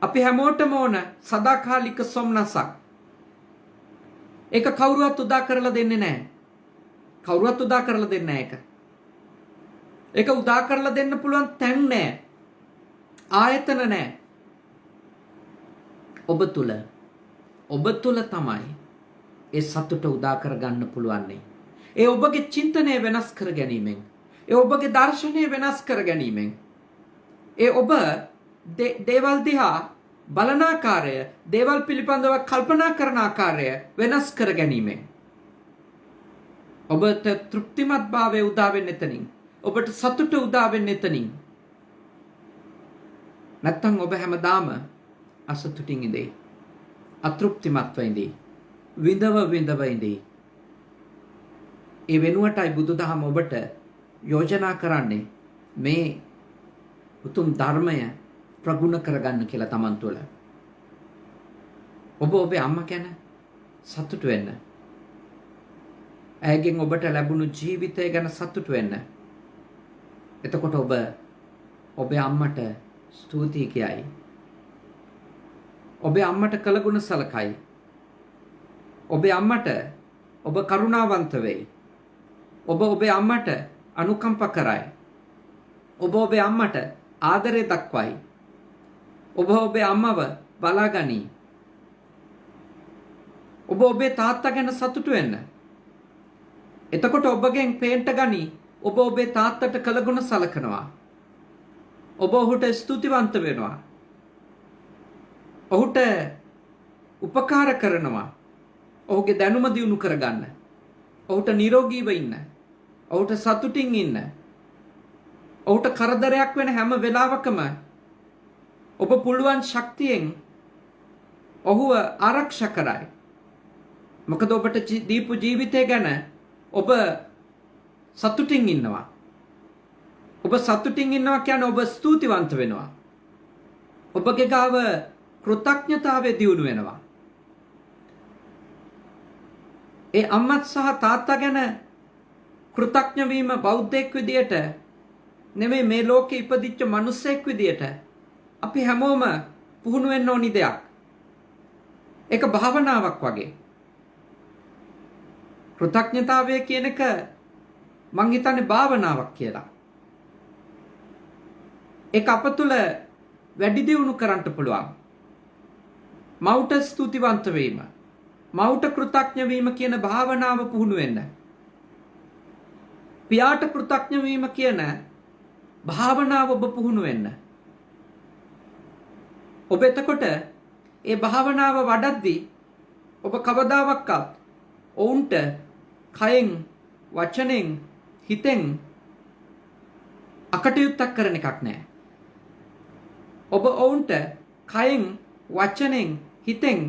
අපි හැමෝටම ඕන සදාකාලික සොම්නසක්. ඒක කවුරුවත් උදා කරලා දෙන්නේ නැහැ. කවුරුවත් උදා කරලා දෙන්නේ නැහැ ඒක. ඒක උදා කරලා දෙන්න පුළුවන් තැන් නැහැ. ආයතන නැහැ. ඔබ තුල තමයි ඒ සතුට උදා කරගන්න පුළුවන්. ඒ ඔබගේ චින්තනය වෙනස් කර ගැනීමෙන්, ඒ ඔබගේ දර්ශනය වෙනස් කර ගැනීමෙන්, ඒ ඔබ දේවල් දිහා බලන ආකාරය, දේවල් පිළිබඳව කල්පනා කරන ආකාරය වෙනස් කර ගැනීමෙන් ඔබට තෘප්තිමත් භාවය උදා වෙන්නේ එතනින්. ඔබට සතුට උදා වෙන්නේ එතනින්. නැත්තම් ඔබ හැමදාම අසතුටින් ඉඳී, අතෘප්තිමත්ව ඉඳී, විඳව ඉඳී. ඒ වෙනුවටයි බුදුදහම ඔබට යෝජනා කරන්නේ මේ උතුම් ධර්මය ප්‍රගුණ කරගන්න කියලා Taman තුළ. ඔබ ඔබේ අම්මා ගැන සතුටු වෙන්න. ඇයගෙන් ඔබට ලැබුණු ජීවිතය ගැන සතුටු වෙන්න. එතකොට ඔබ ඔබේ අම්මට ස්තුතියි කියයි. ඔබේ අම්මට කළගුණ සලකයි. ඔබේ අම්මට ඔබ කරුණාවන්ත වෙයි. ඔබ ඔබේ අම්මට අනුකම්ප කරයි. ඔබ ඔබේ අම්මට ආදරය දක්වයි. ඔබ ඔබේ අම්මව බලාගනී. ඔබ ඔබේ තාත්තා ගැන සතුටු වෙන්න. එතකොට ඔබගෙන් පේන්ට ගනී ඔබ ඔබේ තාත්තට කළගුණ සලකනවා. ඔබ ඔහුට ස්තුතිවන්ත වෙනවා. ඔහුට උපකාර කරනවා. ඔහුගේ දැනුම දියුණු කරගන්න. ඔහුට නිරෝගීව ඉන්න. ඔහුට සතුටින් ඉන්න. ඔහුට කරදරයක් වෙන හැම වෙලාවකම ඔබ පුළුවන් ශක්තියෙන් ඔහුව ආරක්ෂා කරයි. මොකද ඔබට දීපු ජීවිතය ගැන ඔබ සතුටින් ඉන්නවා. ඔබ සතුටින් ඉන්නවා කියන්නේ ඔබ ස්තුතිවන්ත වෙනවා. ඔබගේ ගාව කෘතඥතාවය දියුණු වෙනවා. ඒ අම්මත් සහ තාත්තා ගැන කෘතඥ වීම බෞද්ධයෙක් විදියට නෙමෙයි මේ ලෝකේ ඉපදිච්ච මිනිසෙක් විදියට අපි හැමෝම පුහුණු වෙන්න ඕනි දෙයක්. ඒක භාවනාවක් වගේ. කෘතඥතාවය කියන එක මං හිතන්නේ භාවනාවක් කියලා. ඒක අප තුළ වැඩි දියුණු කරන්න පුළුවන්. මවුට ස්තුතිවන්ත වීම, මවුට කෘතඥ වීම කියන භාවනාව පුහුණු වෙන්න. පියාට කෘතඥ වීම කියන භාවනාව ඔබ පුහුණු වෙන්න. ඔබ එතකොට ඒ භාවනාව වඩද්දී ඔබ කවදාවත් ඔවුන්ට කයෙන්, වචනෙන්, හිතෙන් අකටයුත්තක් කරන එකක් නෑ. ඔබ ඔවුන්ට කයෙන්, වචනෙන්, හිතෙන්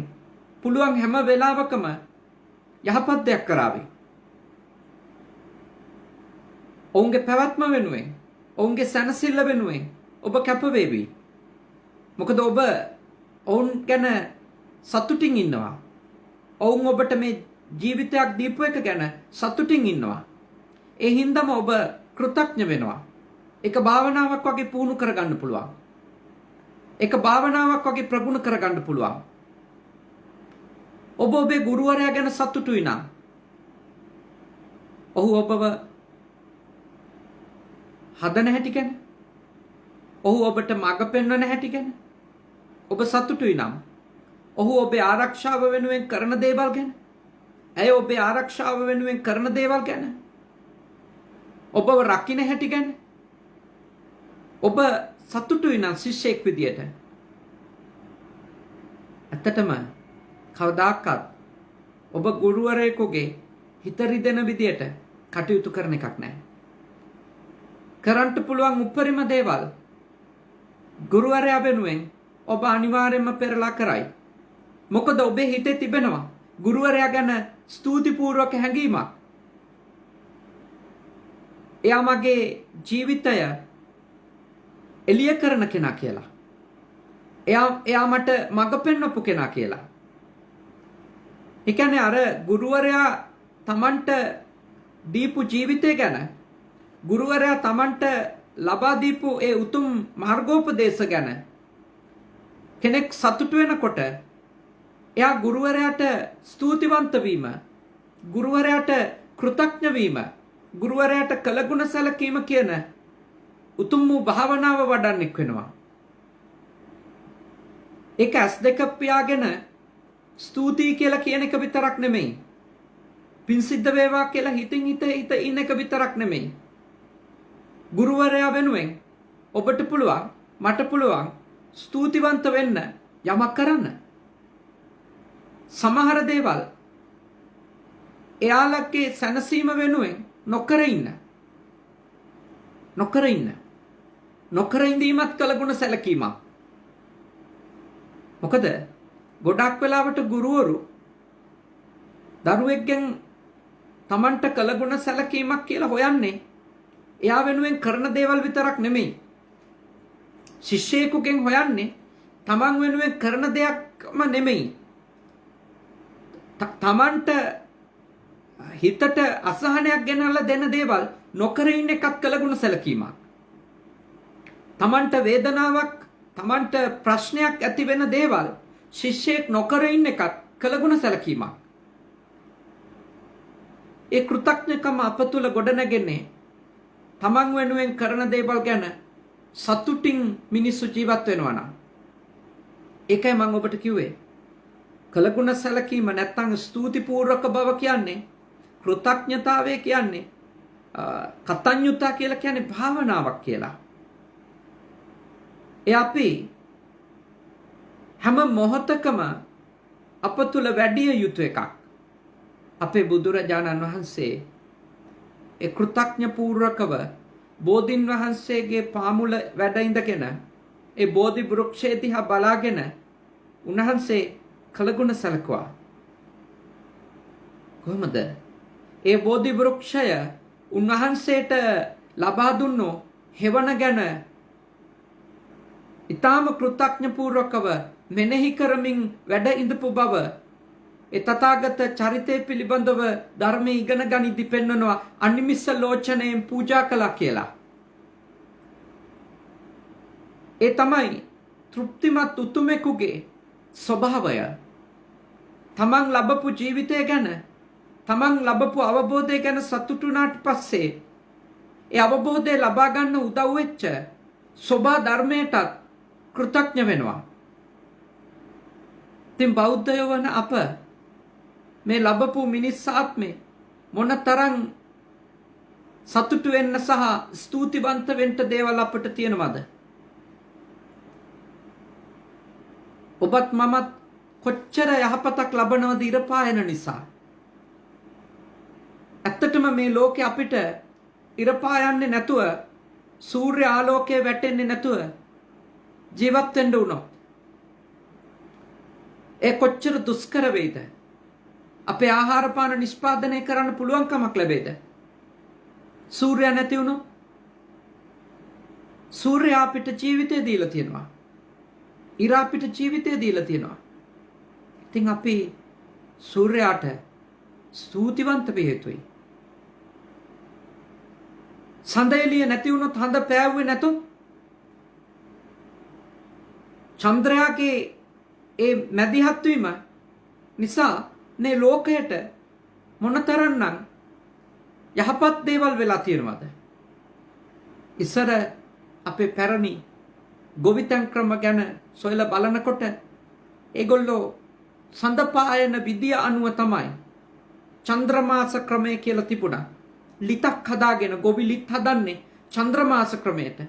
පුළුවන් හැම වෙලාවකම යහපත් දෙයක් කරાવી. ඔවුන්ගේ පැවැත්ම වෙනුවෙන්, ඔවුන්ගේ සැනසෙල්ල වෙනුවෙන් ඔබ කැප වේවි. මොකද ඔබ ඔවුන් ගැන සතුටින් ඉන්නවා. ඔවුන් ඔබට මේ ජීවිතයක් දීපු එක ගැන සතුටින් ඉන්නවා. ඒ හින්දාම ඔබ කෘතඥ වෙනවා. ඒක භාවනාවක් වගේ පුහුණු කරගන්න පුළුවන්. ඒක භාවනාවක් වගේ ප්‍රගුණ කරගන්න පුළුවන්. ඔබ ඔබේ ගුරුවරයා ගැන සතුටුයි නම් ඔහු ඔබව හදන හැටි ගැන, ඔහු ඔබට මඟ පෙන්වන හැටි ගැන ඔබ සතුටුයි නම් ඔහු ඔබේ ආරක්ෂාව වෙනුවෙන් කරන දේවල් ගැන, ඇය ඔබේ ආරක්ෂාව වෙනුවෙන් කරන දේවල් ගැන, ඔබව රකින්න හැටි ගැන ඔබ සතුටුයි නම් ශිෂ්‍යයෙක් විදියට ඇත්තටම කවදාකවත් ඔබ ගුරුවරයෙකුගේ හිත රිදෙන විදියට කටයුතු කරන එකක් නැහැ. කරන්න පුළුවන් උපරිම දේවල් ගුරුවරයා වෙනුවෙන් ඔබ අනිවාර්යයෙන්ම පෙරලා කරයි. මොකද ඔබේ හිතේ තිබෙනවා ගුරුවරයා ගැන ස්තුතිපූර්වක හැඟීමක්. එයා මගේ ජීවිතය එළිය කරන කෙනා කියලා. එයා මට මඟ පෙන්වපු කෙනා කියලා. ඒ කියන්නේ අර ගුරුවරයා Tamanට දීපු ජීවිතය ගැන, ගුරුවරයා Tamanට ලබා දීපු ඒ උතුම් මාර්ගෝපදේශ ගැන කෙනෙක් සතුටු වෙනකොට එයා ගුරුවරයාට ස්තුතිවන්ත වීම, ගුරුවරයාට කෘතඥ වීම, ගුරුවරයාට කළගුණ සැලකීම කියන උතුම් වූ භාවනාව වඩන්නෙක් වෙනවා. ඒක ඇස් දෙක පියාගෙන ස්තුතියි කියලා කියන එක විතරක් නෙමෙයි. පින් සිද්ධ වේවා කියලා හිතින් හිත ඉන්න එක විතරක් නෙමෙයි. ගුරුවරයා වෙනුවෙන් ඔබට පුළුවන්, මට පුළුවන් ස්තුතිවන්ත වෙන්න, යමක් කරන්න. සමහර දේවල් එයාලගේ සැනසීම වෙනුවෙන් නොකර ඉන්න. නොකර ඉඳීමත් කළගුණ සැලකීමක්. මොකද ගොඩක් වෙලාවට ගුරුවරු දරුවෙක්ගෙන් Tamanට කළගුණ සැලකීමක් කියලා හොයන්නේ එයා වෙනුවෙන් කරන දේවල් විතරක් නෙමෙයි. ශිෂ්‍යයෙකුගෙන් හොයන්නේ Taman වෙනුවෙන් කරන දෙයක්ම නෙමෙයි. Tamanට හිතට අසහනයක් ගෙනල්ලා දෙන දේවල් නොකර ඉන්න එකත් කළගුණ සැලකීමක්. Tamanට වේදනාවක්, Tamanට ප්‍රශ්නයක් ඇති වෙන දේවල් ශිෂ්‍යයෙක් නොකර ඉන්න එකත් කළගුණ සැලකීමක්. ඒ කෘතඥකම අප තුළ ගොඩනැගෙන්නේ Taman වෙනුවෙන් කරන දේවල් ගැන සතුටින් මිනිස්සු ජීවත් වෙනවා නම්. ඒකයි මම ඔබට කිව්වේ. කළගුණ සැලකීම නැත්නම් ස්තුතිපූර්වක බව කියන්නේ, කෘතඥතාවය කියන්නේ, කතඤ්ඤුතා කියලා කියන්නේ භාවනාවක් කියලා. ඒ අපි හැම මොහොතකම අප තුළ වැඩි යුතු එකක්. අපේ බුදුරජාණන් වහන්සේ ඒ කෘතඥ පූර්වකව බෝධින් වහන්සේගේ පාමුල වැඩ ඉඳගෙන ඒ බෝධි වෘක්ෂය දිහා බලාගෙන උන්වහන්සේ කළගුණ සැලකුවා. කොහොමද? ඒ බෝධි වෘක්ෂය උන්වහන්සේට ලබා දුන්නු හෙවණ ගැන ඊටාම කෘතඥපූර්වකව මෙනෙහි කරමින් වැඩ ඉඳපු බව ඒ තථාගත චරිතය පිළිබඳව ධර්මයේ ඉගෙන ගනිද්දී පෙන්වනවා අනිමිස්ස ලෝචනයෙන් පූජා කළා කියලා. ඒ තමයි තෘප්තිමත් උතුමෙකුගේ ස්වභාවය. තමන් ලබපු ජීවිතය ගැන තමන් ලබපු අවබෝධය ගැන සතුටු වුණාට පස්සේ ඒ අවබෝධය ලබා ගන්න උදව් වෙච්ච සෝභා ධර්මයටත් කෘතඥ වෙනවා. ඉතින් බෞද්ධයෝ වන අප මේ ලබපු මිනිස් ආත්මේ මොනතරම් සතුටු වෙන්න සහ ස්තුතිවන්ත වෙන්න දේවල් අපිට තියෙනවද? ඔබත් මමත් කොච්චර යහපතක් ලබනවද ඉරපායන නිසා? ඇත්තටම මේ ලෝකේ අපිට ඉරපායන්නේ නැතුව සූර්ය ආලෝකයේ වැටෙන්නේ නැතුව ජීවත් වෙන්න උනොත් ඒ කොච්චර දුෂ්කර වේද? අපේ ආහාර පාන නිෂ්පාදනය කරන්න පුළුවන් කමක් ලැබෙයිද? සූර්යයා නැති වුණොත් සූර්යයා අපිට ජීවිතය දීලා තියෙනවා. ඉර අපිට ජීවිතය දීලා තියෙනවා. ඉතින් අපි සූර්යයාට ස්තුතිවන්ත විය යුතුයි. සඳ එළිය නැති වුණොත් හඳ පෑවුවේ නැතොත් චන්ද්‍රයාගේ ඒ මැදිහත් වීම නිසා මේ ලෝකයට මොනතරම්නම් යහපත් දේවල් වෙලා තියෙනවද? ඉස්සර අපේ පැරණි ගොවිතැන් ක්‍රම ගැන සොයලා බලනකොට ඒගොල්ලෝ සඳ පායන විදිය අනුව තමයි චන්ද්‍රමාස ක්‍රමය කියලා තිබුණා. ලිතක් හදාගෙන ගොවි ලිත් හදන්නේ චන්ද්‍රමාස ක්‍රමයට.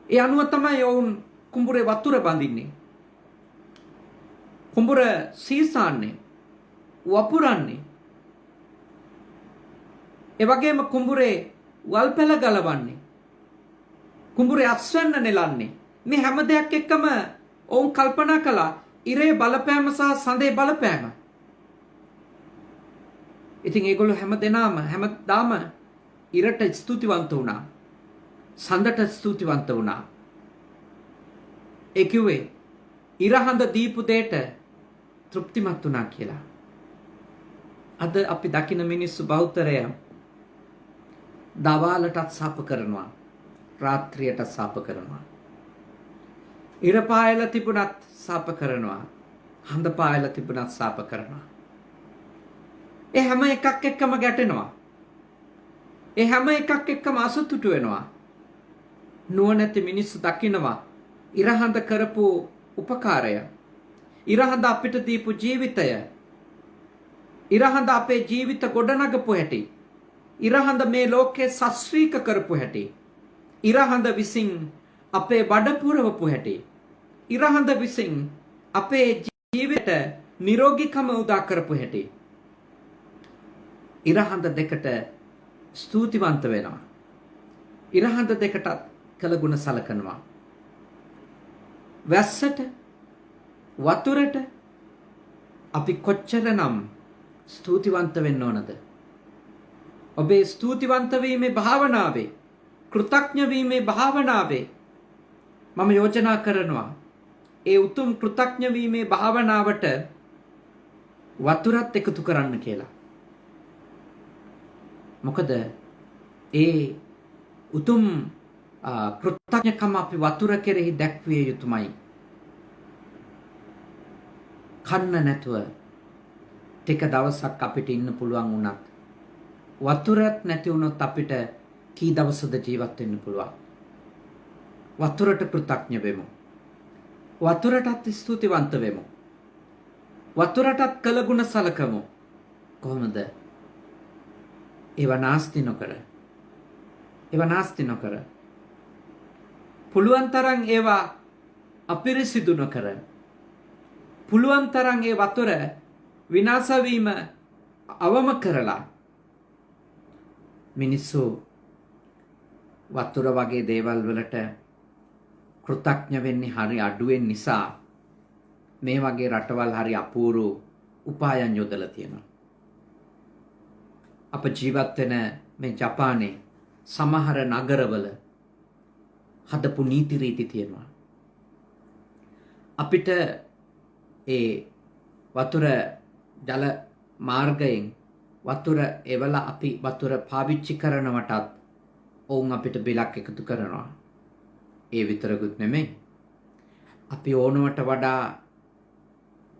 ඒ අනුව තමයි ඔවුන් කුඹුරේ වතුර බඳින්නේ. කුඹුර සීසාන්නේ, වපුරන්නේ. ඒ වගේම කුඹුරේ වල් පැල ගලවන්නේ. කුඹුරේ අස්වැන්න නෙලන්නේ. මේ හැම දෙයක් එක්කම ඔවුන් කල්පනා කළා ඉරේ බලපෑම සහ සඳේ බලපෑම. ඉතින් ඒගොල්ලෝ හැමදාම ඉරට ස්තුතිවන්ත වුණා. සඳට ස්තුතිවන්ත වුණා. ඒ කිව්වේ ඉරහඳ දීපු දෙයට තෘප්තිමත් වුණා කියලා. අද අපි දකින මිනිස්සු බෞද්ධරය දවාලටත් සාප කරනවා. රාත්‍රියට සාප කරනවා. ඉර පායලා තිබුණත් සාප කරනවා. හඳ පායලා තිබුණත් සාප කරනවා. ඒ හැම එකක් එක්කම ගැටෙනවා. ඒ හැම එකක් එක්කම අසතුටු වෙනවා. නුවණැති මිනිස්සු දකිනවා ඉරහඳ කරපු උපකාරය. ඉරහඳ අපිට දීපු ජීවිතය. ඉරහඳ අපේ ජීවිත ගොඩනගපු හැටි. ඉරහඳ මේ ලෝකේ සස්ත්‍රීක කරපු හැටි. ඉරහඳ විසින් අපේ බඩ පුරවපු හැටි. ඉරහඳ විසින් අපේ ජීවිතයට නිරෝගීකම උදා කරපු හැටි. ඉරහඳ දෙකට ස්තුතිවන්ත වෙනවා. ඉරහඳ දෙකටත් කළගුණ සලකනවා. වැස්සට වතුරට අපි කොච්චරනම් ස්තුතිවන්ත වෙන්න ඕනද? ඔබේ ස්තුතිවන්ත වීමේ භාවනාවේ, කෘතඥ වීමේ භාවනාවේ මම යෝජනා කරනවා ඒ උතුම් කෘතඥ වීමේ භාවනාවට වතුරත් එකතු කරන්න කියලා. මොකද ඒ උතුම් කෘතඥකම අපි වතුර කෙරෙහි දැක්විය යුතුමයි. කන්න නැතුව ටික දවසක් අපිට ඉන්න පුළුවන් වුණත් වතුරත් නැති වුණොත් අපිට කී දවසද ජීවත් වෙන්න පුළුවන්? වතුරට කෘතඥ වෙමු. වතුරටත් ස්තුතිවන්ත වෙමු. වතුරටත් කළගුණ සලකමු. කොහොමද? ඒව නාස්ති නොකර පුළුවන් තරම් ඒවා අපිරිසිදු නොකර පුළුවන් තරම් ඒ වතුර විනාශ වීම අවම කරලා මිනිස්සු වතුර වගේ දේවල් වලට කෘතඥ වෙන්නේ හරි අඩුවෙන් නිසා මේ වගේ රටවල් හරි අපූර්ව උපායන් යොදලා තියෙනවා. අප ජීවත් වෙන මේ ජපානයේ සමහර නගරවල හදපු නීති රීති තියෙනවා. අපිට ඒ වතුර ජල මාර්ගයෙන් වතුර එවලා අපි වතුර පාවිච්චි කරනවටත් ඔවුන් අපිට බිලක් එකතු කරනවා. ඒ විතරකුත් නෙමෙයි. අපි ඕනවට වඩා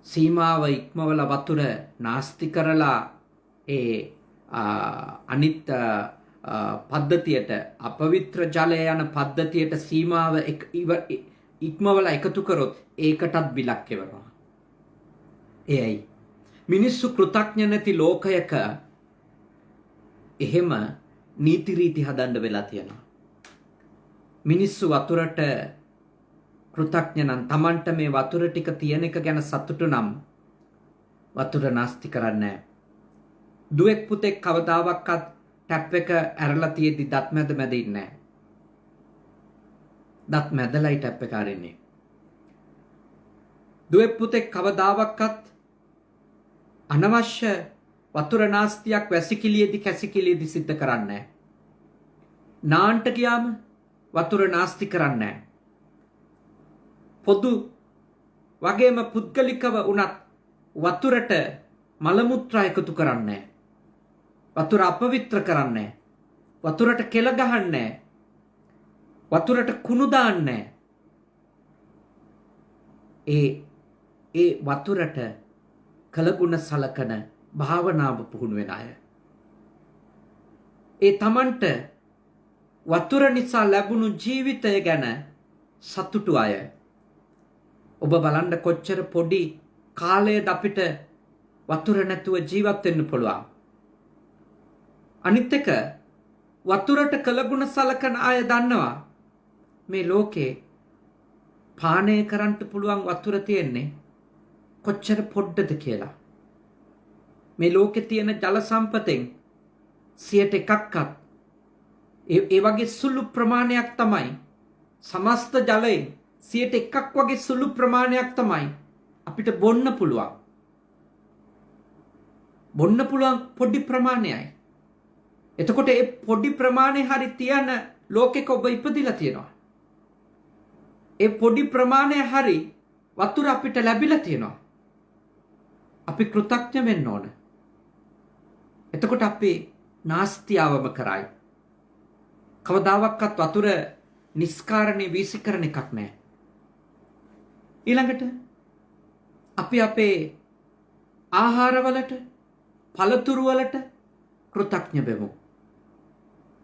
සීමාව ඉක්මවල වතුර නාස්ති කරලා ඒ අනිත් පද්ධතියට අපවිත්‍ර ජලය යන පද්ධතියට සීමාව ඉක්මවල එකතු කරොත් ඒකටත් බිලක් එවනවා. එයයි මිනිස්සු කෘතඥ නැති ලෝකයක එහෙම නීති රීති හදන්න වෙලා තියෙනවා. මිනිස්සු වතුරට කෘතඥ නම් Tamanට මේ වතුර ටික තියෙන එක ගැන සතුටු නම් වතුර නාස්ති කරන්නේ නැහැ. දුවෙක් පුතෙක් කවදාවත් ටැප් එක ඇරලා තියෙද්දි දත් මැද මැද ඉන්නේ නැහැ. දත් මැදලයි ටැප් එක අරින්නේ. දුවෙක් පුතෙක් කවදාවත් අනවශ්‍ය වතුර නාස්තියක් වැසිකිළියේදී කැසිකිළියේදී සිද්ධ කරන්නේ නැහැ. නාන්ට ගියාම වතුර නාස්ති කරන්නේ නැහැ. පොදු වගේම පුද්ගලිකව උනත් වතුරට මල මුත්‍රා එකතු කරන්නේ නැහැ. වතුර අපවිත්‍ර කරන්නේ නැහැ. වතුරට කෙල ගහන්නේ නැහැ. වතුරට කුණු දාන්නේ නැහැ. ඒ වතුරට කලගුණ සලකන භාවනාව පුහුණු වෙන අය. ඒ Tamanට වතුර නිසා ලැබුණු ජීවිතය ගැන සතුටු අය. ඔබ බලන්න කොච්චර පොඩි කාලයද අපිට වතුර නැතුව ජීවත් වෙන්න පුළුවන්. අනිත් එක වතුරට කලගුණ සලකන අය දන්නවා මේ ලෝකේ පානය කරන්න පුළුවන් වතුර තියෙන්නේ කොච්චර පොඩ්ඩද කියලා. මේ ලෝකේ තියෙන ජල සම්පතෙන් 100%ක්වත් ඒ වගේ සුළු ප්‍රමාණයක් තමයි සමස්ත ජලයෙන් 100%ක් වගේ සුළු ප්‍රමාණයක් තමයි අපිට බොන්න පුළුවන්. බොන්න පුළුවන් පොඩි ප්‍රමාණයයි. එතකොට ඒ පොඩි ප්‍රමාණය හරි තියන ලෝකෙක ඔබ ඉපදිලා තියෙනවා. ඒ පොඩි ප්‍රමාණය හරි වතුර අපිට ලැබිලා තියෙනවා. අපි කෘතඥ වෙන්න ඕන. එතකොට අපි නාස්තියවම කරයි. කවදාවත් වතුර නිස්කාරණේ වීසිකරන එකක් නැහැ. ඊළඟට අපි අපේ ආහාරවලට පළතුරු වලට කෘතඥ වෙමු.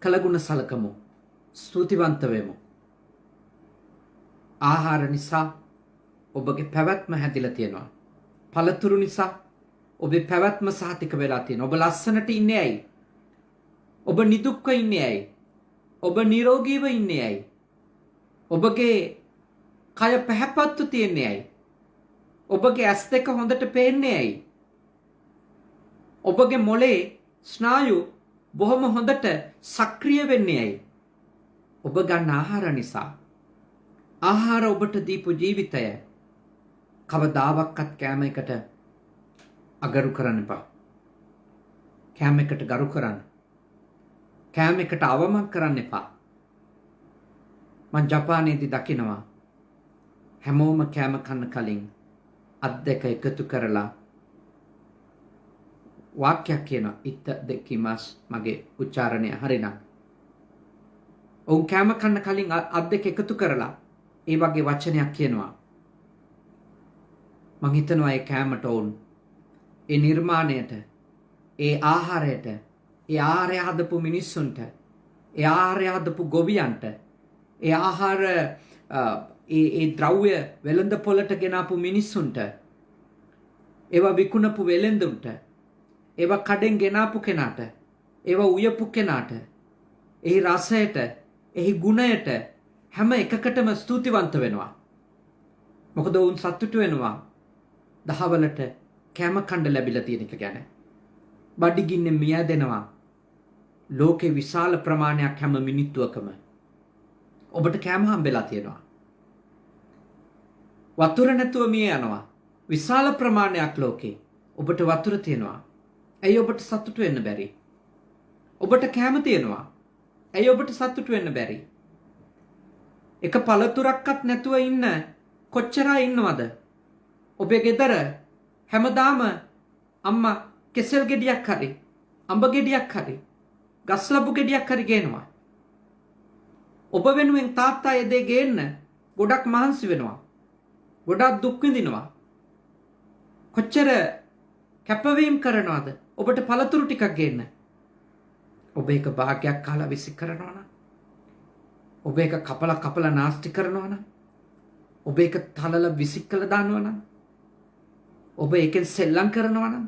කලගුණ සලකමු. ස්තුතිවන්ත වෙමු. ආහාර නිසා ඔබගේ පැවැත්ම හැදිලා තියෙනවා. පළතුරු නිසා ඔබේ පැවැත්ම සහතික වෙලා තියෙනවා. ඔබ ලස්සනට ඉන්නේ ඇයි? ඔබ නිදුක්ව ඉන්නේ ඇයි? ඔබ නිරෝගීව ඉන්නේ ඇයි? ඔබගේ කය පැහැපත්තු තියන්නේ ඇයි? ඔබගේ ඇස් දෙක හොඳට පේන්නේ ඇයි? ඔබගේ මොළේ ස්නායු බොහොම හොඳට සක්‍රිය වෙන්නේ ඇයි? ඔබ ගන්න ආහාර නිසා. ආහාර ඔබට දීපු ජීවිතය කවදාවත් කෑම එකට අගරු කරන්න එපා. කෑම එකට ගරු කරන්න. කෑම එකට අවමන් කරන්න එපා. මං ජපානයේදී දකිනවා හැමෝම කෑම කන්න කලින් අත් දෙක එකතු කරලා වාක්‍යයක් කියනවා. ඉත්ත දෙකිමාස් මගේ උච්චාරණය හරිනම්. ඔවුන් කෑම කන්න කලින් අත් දෙක එකතු කරලා ඒ වගේ වචනයක් කියනවා. මං හිතනවා ඒ කෑමට ඔවුන් ඒ නිර්මාණයට ඒ ආහාරයට ඒ ආහාරය හදපු මිනිස්සුන්ට ඒ ආහාරය හදපු ගොවියන්ට ඒ ආහාර ඒ ද්‍රව්‍ය වෙළඳ පොළට ගෙනාපු මිනිස්සුන්ට ඒවා විකුණපු වෙළෙන්දුන්ට ඒවා කඩෙන් ගෙනාපු කෙනාට ඒවා උයපු කෙනාට එහි රසයට එහි ගුණයට හැම එකකටම ස්තුතිවන්ත වෙනවා. මොකද වුන් සතුටු වෙනවා දහවලට කෑම කන්න ලැබිලා තියෙන එක ගැන. බඩගින්නේ මියදෙනවා. ලෝකේ විශාල ප්‍රමාණයක් හැම මිනිත්තුවකම ඔබට කෑම හම්බෙලා තියෙනවා. වතුර නැතුව මිය යනවා. විශාල ප්‍රමාණයක් ලෝකේ. ඔබට වතුර තියෙනවා. ඇයි ඔබට සතුටු වෙන්න බැරි? ඔබට කැම තියෙනවා. ඇයි ඔබට සතුටු වෙන්න බැරි? එක පළතුරක්වත් නැතුව ඉන්න කොච්චර ඉන්නවද? ඔබේ ගෙදර හැමදාම අම්මා කෙසෙල් ගෙඩියක් හරි, අඹ ගෙඩියක් හරි, ගස් ලැබු ගෙඩියක් හරි ගේනවා. ඔබ වෙනුවෙන් තාත්තා ඒ දේ ගේන්න ගොඩක් මහන්සි වෙනවා. ගොඩක් දුක් විඳිනවා. කොච්චර කැපවීම කරනවද ඔබට පළතුරු ටිකක් ගේන්න? ඔබ එක භාගයක් කාලා විසි කරනවා නම්, ඔබ එක කපලා නාස්ති කරනවා නම්, ඔබ එක තලල විසි කළ දානවා නම්, ඔබ එකෙන් සෙල්ලම් කරනවා නම්,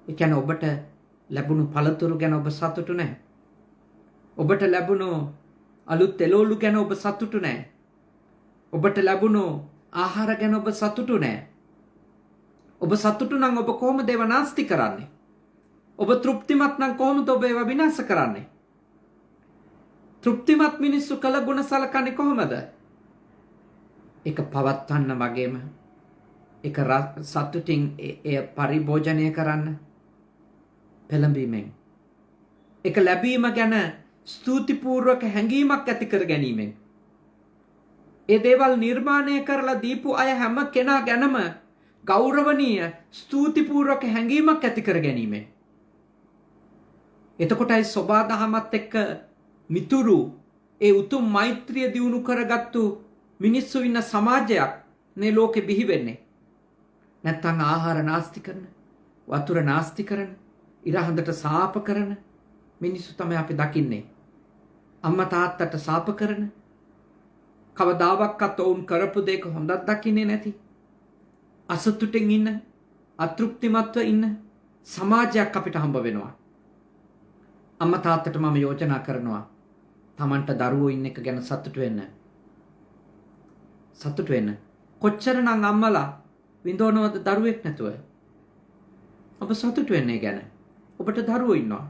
ඒ කියන්නේ ඔබට ලැබුණු පළතුරු ගැන ඔබ සතුටු නැහැ. ඔබට ලැබුණු අලුත් එළවලු ගැන ඔබ සතුටු නැහැ. ඔබට ලැබුණු ආහාර ගැන ඔබ සතුටු නැහැ. ඔබ සතුටු නම් ඔබ කොහොමද ඒවා නාස්ති කරන්නේ? ඔබ තෘප්තිමත් නම් කොහොමද ඔබ ඒවා විනාශ කරන්නේ? තෘප්තිමත් මිනිස්සු කළ ගුණ සලකන්නේ කොහොමද? ඒක පවත්වන්න වගේම ඒක සතුටින් එය පරිභෝජනය කරන්න පෙළඹීමෙන්, ඒක ලැබීම ගැන ස්තුතිපූර්වක හැඟීමක් ඇති කර ගැනීමෙන්, ඒ දේවල් නිර්මාණය කරලා දීපු අය හැම කෙනා ගැනම ගෞරවනීය ස්තුතිපූර්වක හැඟීමක් ඇති කර ගැනීමෙන්, එතකොටයි සෝබා දහමත් එක්ක මිතුරු ඒ උතුම් මෛත්‍රිය දියුණු කරගත්තු මිනිස්සු ඉන්න සමාජයක් මේ ලෝකෙ බිහි වෙන්නේ. නැත්තම් ආහාර නාස්ති කරන, වතුර නාස්ති කරන, ඉරහඳට සාප කරන මිනිස්සු තමයි අපි දකින්නේ. අම්මා තාත්තට සාප කරන, කවදාවත් ඔවුන් කරපු දෙයක හොඳක් දකින්නේ නැති, අසතුටින් ඉන්න, අතෘප්තිමත්ව ඉන්න සමාජයක් අපිට හම්බ වෙනවා. අම්මා තාත්තට මම යෝජනා කරනවා තමන්ට දරුවෝ ඉන්න එක ගැන සතුටු වෙන්න. සතුටු වෙන්න. කොච්චරනම් අම්මලා විඳවනවද දරුවෙක් නැතුව? ඔබ සතුටු වෙන්නේ ගැන. ඔබට දරුවෝ ඉන්නවා.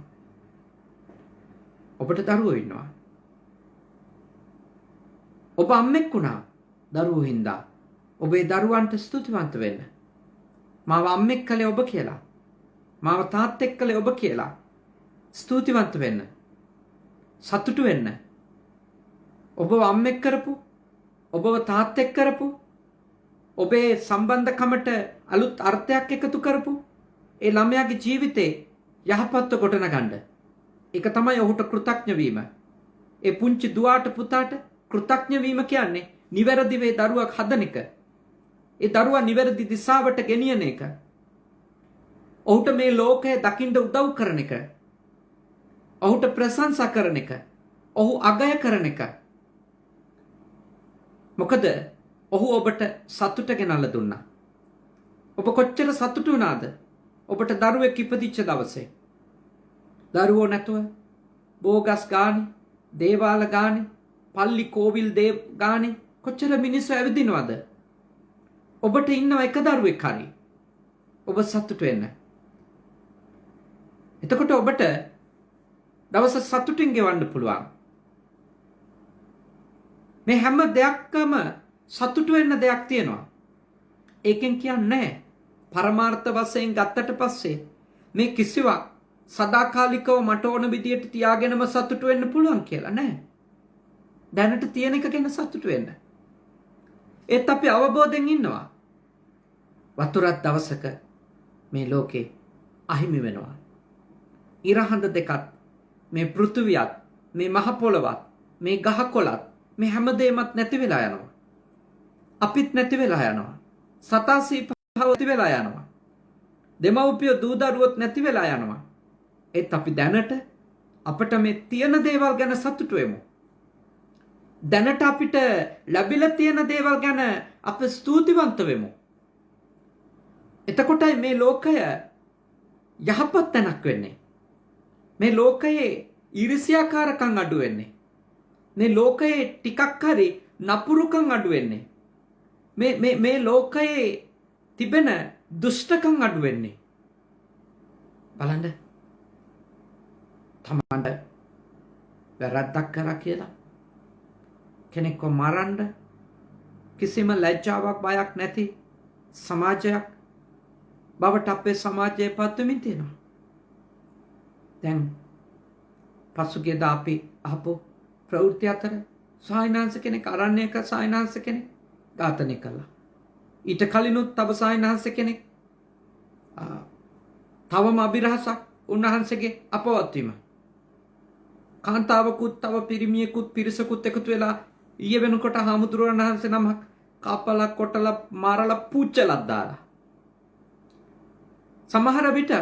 ඔබට දරුවෝ ඉන්නවා. ඔබ අම්මෙක් වුණා දරුවෝ හින්දා. ඔබේ දරුවන්ට ස්තුතිවන්ත වෙන්න. මාව අම්මෙක් කළේ ඔබ කියලා. මාව තාත්තෙක් කළේ ඔබ කියලා. ස්තුතිවන්ත වෙන්න. සතුටු වෙන්න. ඔබව අම්මෙක් කරපු, ඔබව තාත්තෙක් කරපු, ඔබේ සම්බන්ධකමට අලුත් අර්ථයක් එකතු කරපු ඒ ළමයාගේ ජීවිතේ යහපත්ව ගොඩනගන්න. ඒක තමයි ඔහුට කෘතඥ වීම. ඒ පුංචි දුවාට පුතාට කෘතඥ වීම කියන්නේ නිවැරදි වේ දරුවක් හදන එක. ඒ දරුවා නිවැරදි දිශාවට ගෙනියන එක. ඔහුට මේ ලෝකය දකින්න උදව් කරන එක. ඔහුට ප්‍රශංසා කරන එක. ඔහු අගය කරන එක. මොකද ඔහු ඔබට සතුට ගෙනල්ලා දුන්නා. ඔබ කොච්චර සතුටු වුණාද ඔබට දරුවෙක් ඉපදිච්ච දවසේ? දරුවෝ නැතුව බෝගස් ගානේ, දේවාල ගානේ, පල්ලි කෝවිල් ගානේ කොච්චර මිනිස්සු ඇවිදිනවද? ඔබට ඉන්නව එක දරුවෙක් හරි. ඔබ සතුටු වෙන්න. එතකොට ඔබට දවස සතුටින් ගෙවන්න පුළුවන්. මේ හැම දෙයක්ම සතුටු වෙන්න දෙයක් තියෙනවා. ඒකෙන් කියන්නේ පරමාර්ථ වශයෙන් ගත්තට පස්සේ මේ කිසිවක් සදාකාලිකව මට ඕන විදියට තියාගෙනම සතුටු වෙන්න පුළුවන් කියලා නෑ. දැනට තියෙන එක ගැන සතුටු වෙන්න. ඒත් අපි අවබෝධයෙන් ඉන්නවා. වතුරක් දවසක මේ ලෝකේ අහිමි වෙනවා. ඉරහඳ දෙකත්, මේ පෘථුවියත්, මේ මහ පොළවත්, මේ ගහකොළත්, මේ හැමදේමත් නැති වෙලා යනවා. අපිත් නැති වෙලා යනවා. සතා සීපව නැති වෙලා යනවා. දෙමව්පියෝ දූ දරුවොත් නැති වෙලා යනවා. ඒත් අපි දැනට අපිට මේ තියෙන දේවල් ගැන සතුටු වෙමු. දැනට අපිට ලැබිලා තියෙන දේවල් ගැන අප ස්තුතිවන්ත වෙමු. එතකොටයි මේ ලෝකය යහපත් තැනක් වෙන්නේ. මේ ලෝකයේ ඊර්ෂ්‍යාකාරකම් අඩු වෙන්නේ. මේ ලෝකයේ ටිකක් හරි නපුරුකම් අඩු වෙන්නේ. මේ ලෝකයේ තිබෙන දුෂ්ටකම් අඩු වෙන්නේ. බලන්න. තමන්ට වැරද්දක් කරා කියලා කෙනෙක්ව මරන්න, කිසිම ලැජ්ජාවක් බයක් නැති සමාජයක් බවට අපේ සමාජය පත් වෙමින් තියෙනවා. දැන් පසුගියදා අපි අහපු ප්‍රවෘත්ති අතර සායනාංශ කෙනෙක් අරණ්‍යක සායනාංශ කෙනෙක් ඝාතනය කළා. ඊට කලිනුත් තව සායනාංශ කෙනෙක් තවම අභිරහසක් උන්වහන්සේගේ අපවත් වීම. කාන්තාවකුත් තව පිරිමියෙකුත් පිරිසකුත් එකතු වෙලා ඊයේ වෙනකොට හාමුදුරුවෝ වහන්සේ නමක් කපලා කොටලා මාරලා පුච්චලක් දාලා. සමහර විට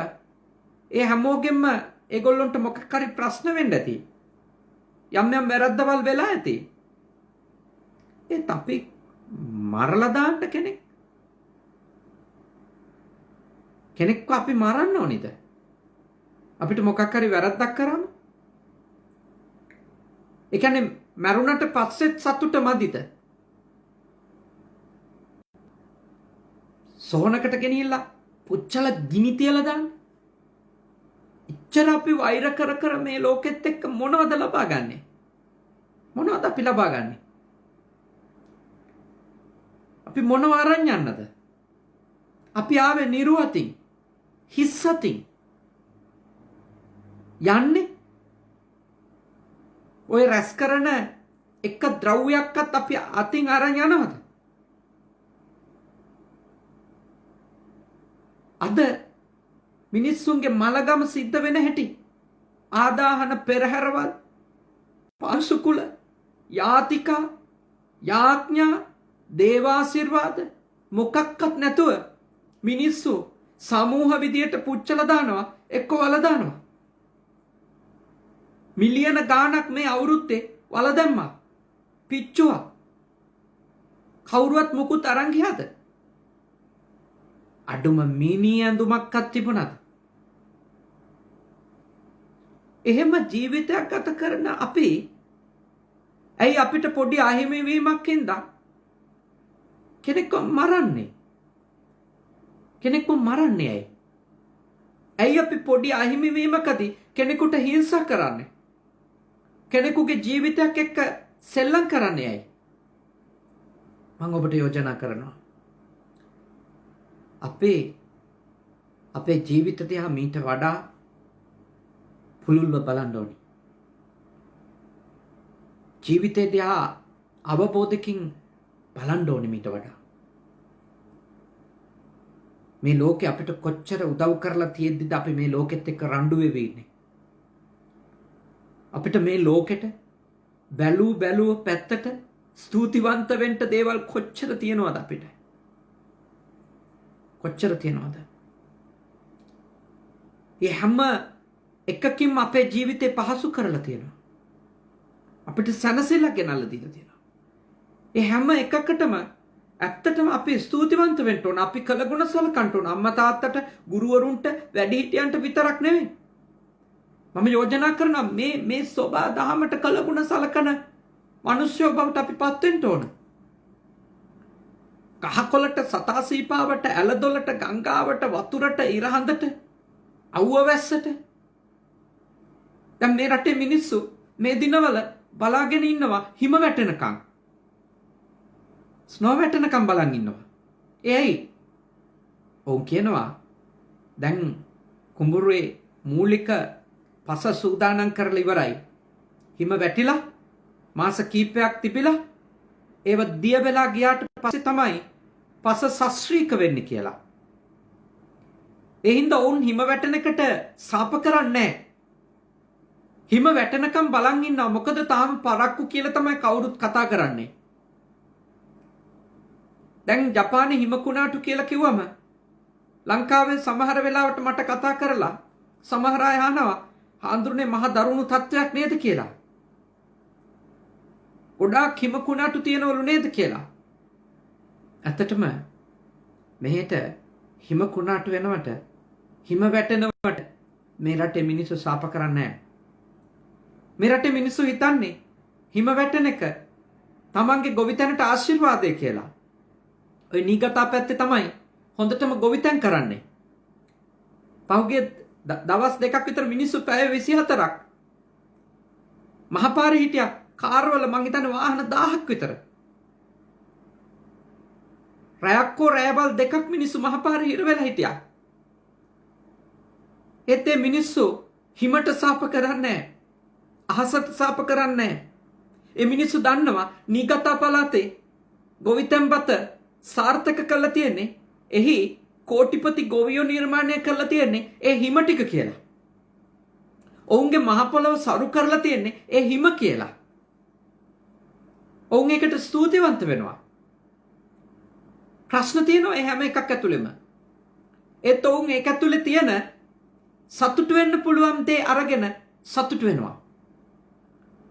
ඒ හැමෝගෙම ඒගොල්ලොන්ට මොකක් හරි ප්‍රශ්න වෙන්න ඇති. යම් යම් වැරද්දවල් වෙලා ඇති. ඒත් අපි මරලා දාන්න කෙනෙක්ව අපි මරන්න ඕනිද? අපිට මොකක් හරි වැරද්දක් කරාම ඒ කියන්නේ මරුණට පස්සෙත් සතුට මදිද? සෝනකට ගෙනියලා පුච්චල ගිනි තියලා දාන්න. ඉච්චර අපි වෛර කර මේ ලෝකෙත් එක්ක මොනවද ලබා ගන්නෙ? මොනවද අපි ලබා ගන්නෙ? අපි මොනව අරන් යන්නද? අපි ආවේ නිර්වතින් හිස්සතින් යන්නේ ඔය රැස් කරන එක ද්‍රව්‍යයක්වත් අපි අතින් අරන් යනවද? අද මිනිස්සුන්ගේ මලගම සිද්ධ වෙන හැටි ආදාහන පෙරහැරවල් පාසුකුල යාතිකා යාඥා දේවාශිර්වාද මොකක්වත් නැතුව මිනිස්සු සමූහ විදියට පුච්චලා දානවා එක්ක වල දානවා. මිලියන ගාණක් මේ අවුරුද්දේ වල දැම්මා පිච්චුවා. කවුරුවත් මුකුත් අරන් ගියාද? අඩුම මිනි ඇඳුමක්වත් තිබුණාද? එහෙම ජීවිතයක් ගත කරන අපි ඇයි අපිට පොඩි අහිමි වීමක් හින්දා කෙනෙක්ව මරන්නේ? කෙනෙක්ව මරන්නේ ඇයි? ඇයි අපි පොඩි අහිමි වීමකදී කෙනෙකුට හිංසා කරන්නේ? කෙනෙකුගේ ජීවිතයක් එක්ක සෙල්ලම් කරන්නේ ඇයි? මම ඔබට යෝජනා කරනවා. අපේ ජීවිත දිහා මීට වඩා පුළුල්ව බලන්න ඕනි. ජීවිතය දිහා අවබෝධකින් බලන්න ඕනි මීට වඩා. මේ ලෝකේ අපිට කොච්චර උදව් කරලා තියෙද්දිද අපි මේ ලෝකෙත් එක්ක රණ්ඩු වෙවි ඉන්නේ. අපිට මේ ලෝකෙට බැලූ පැත්තට ස්තුතිවන්ත වෙන්න දේවල් කොච්චර තියෙනවද අපිට? කොච්චර තියෙනවද? ඒ හැම එකකින්ම අපේ ජීවිතේ පහසු කරලා තියෙනවා. අපිට සැනසෙල්ල ගෙනල්ලා දීලා තියෙනවා. ඒ හැම එකකටම ඇත්තටම අපි ස්තුතිවන්ත වෙන්න ඕන. අපි කළගුණ සලකන්න ඕන. අම්මා තාත්තට, ගුරුවරුන්ට, වැඩිහිටියන්ට විතරක් නෙවෙයි. මම යෝජනා කරනවා මේ සෝබා දහමට කළගුණ සලකන මිනිස්සු බවට අපි පත් වෙන්න ඕන. කහකොළට, සතාසීපාවට, ඇලදොලට, ගංගාවට, වතුරට, ඉරහඳට, අවුව වැස්සට. දැන් මේ රටේ මිනිස්සු මේ දිනවල බලාගෙන ඉන්නවා හිම වැටෙනකම්. ස්නෝ වැටෙනකම් බලන් ඉන්නවා. ඒයි ඔවුන් කියනවා දැන් කුඹුරේ මූලික පස සූදානම් කරලා ඉවරයි. හිම වැටිලා මාස කීපයක් තිබිලා ඒව දිය වෙලා ගියාට පස්සේ තමයි පස ශාස්ත්‍රීක වෙන්නේ කියලා. ඒ හින්දා ඔවුන් හිම වැටෙන එකට සාප කරන්නේ නැහැ. හිම වැටෙනකම් බලන් ඉන්නවා. මොකද තාම පරක්කු කියලා තමයි කවුරුත් කතා කරන්නේ. දැන් ජපානයේ හිම කුණාටු කියලා කිව්වම ලංකාවේ සමහර වෙලාවට මට කතා කරලා සමහර අය අහනවා හාඳුනේ මහ දරුණු තත්වයක් නේද කියලා. ගොඩාක් හිම කුණාටු තියෙනවලු නේද කියලා. ඇත්තටම මෙහෙට හිම කුණාටු වෙනවට හිම වැටෙනවට මේ රටේ මිනිස්සු සාප කරන්නේ නැහැ. මේ රටේ මිනිස්සු හිතන්නේ හිම වැටෙන එක තමන්ගේ ගොවිතැනට ආශිර්වාදය කියලා. ඔය නීගතා පැත්තේ තමයි හොඳටම ගොවිතැන් කරන්නේ. පහුගිය දවස් දෙකක් විතර මිනිස්සු පැය 24ක් මහපාරේ හිටියා. කාර්වල මං හිතන්නේ වාහන 1000ක් විතර. රැයක්කෝ රෑබල් දෙකක් මිනිස්සු මහපාරේ හිර වෙලා හිටියා. ඒත් ඒ මිනිස්සු හිමට සාප කරන්නේ අහසට සාප කරන්නේ. ඒ මිනිස්සු දන්නවා නීගතා පළාතේ ගොවිතැන්පත සාර්ථක කරලා තියෙන්නේ එහි කෝටිපති ගොවියෝ නිර්මාණය කරලා තියෙන්නේ ඒ හිම ටික කියලා. ඔවුන්ගේ මහ පොළව සරු කරලා තියෙන්නේ ඒ හිම කියලා. ඔවුන් ඒකට ස්තුතිවන්ත වෙනවා. ප්‍රශ්න තියෙනවා ඒ හැම එකක් ඇතුළෙම. ඒත් ඔවුන් ඒක ඇතුළේ තියෙන සතුටු වෙන්න පුළුවන් දේ අරගෙන සතුටු වෙනවා.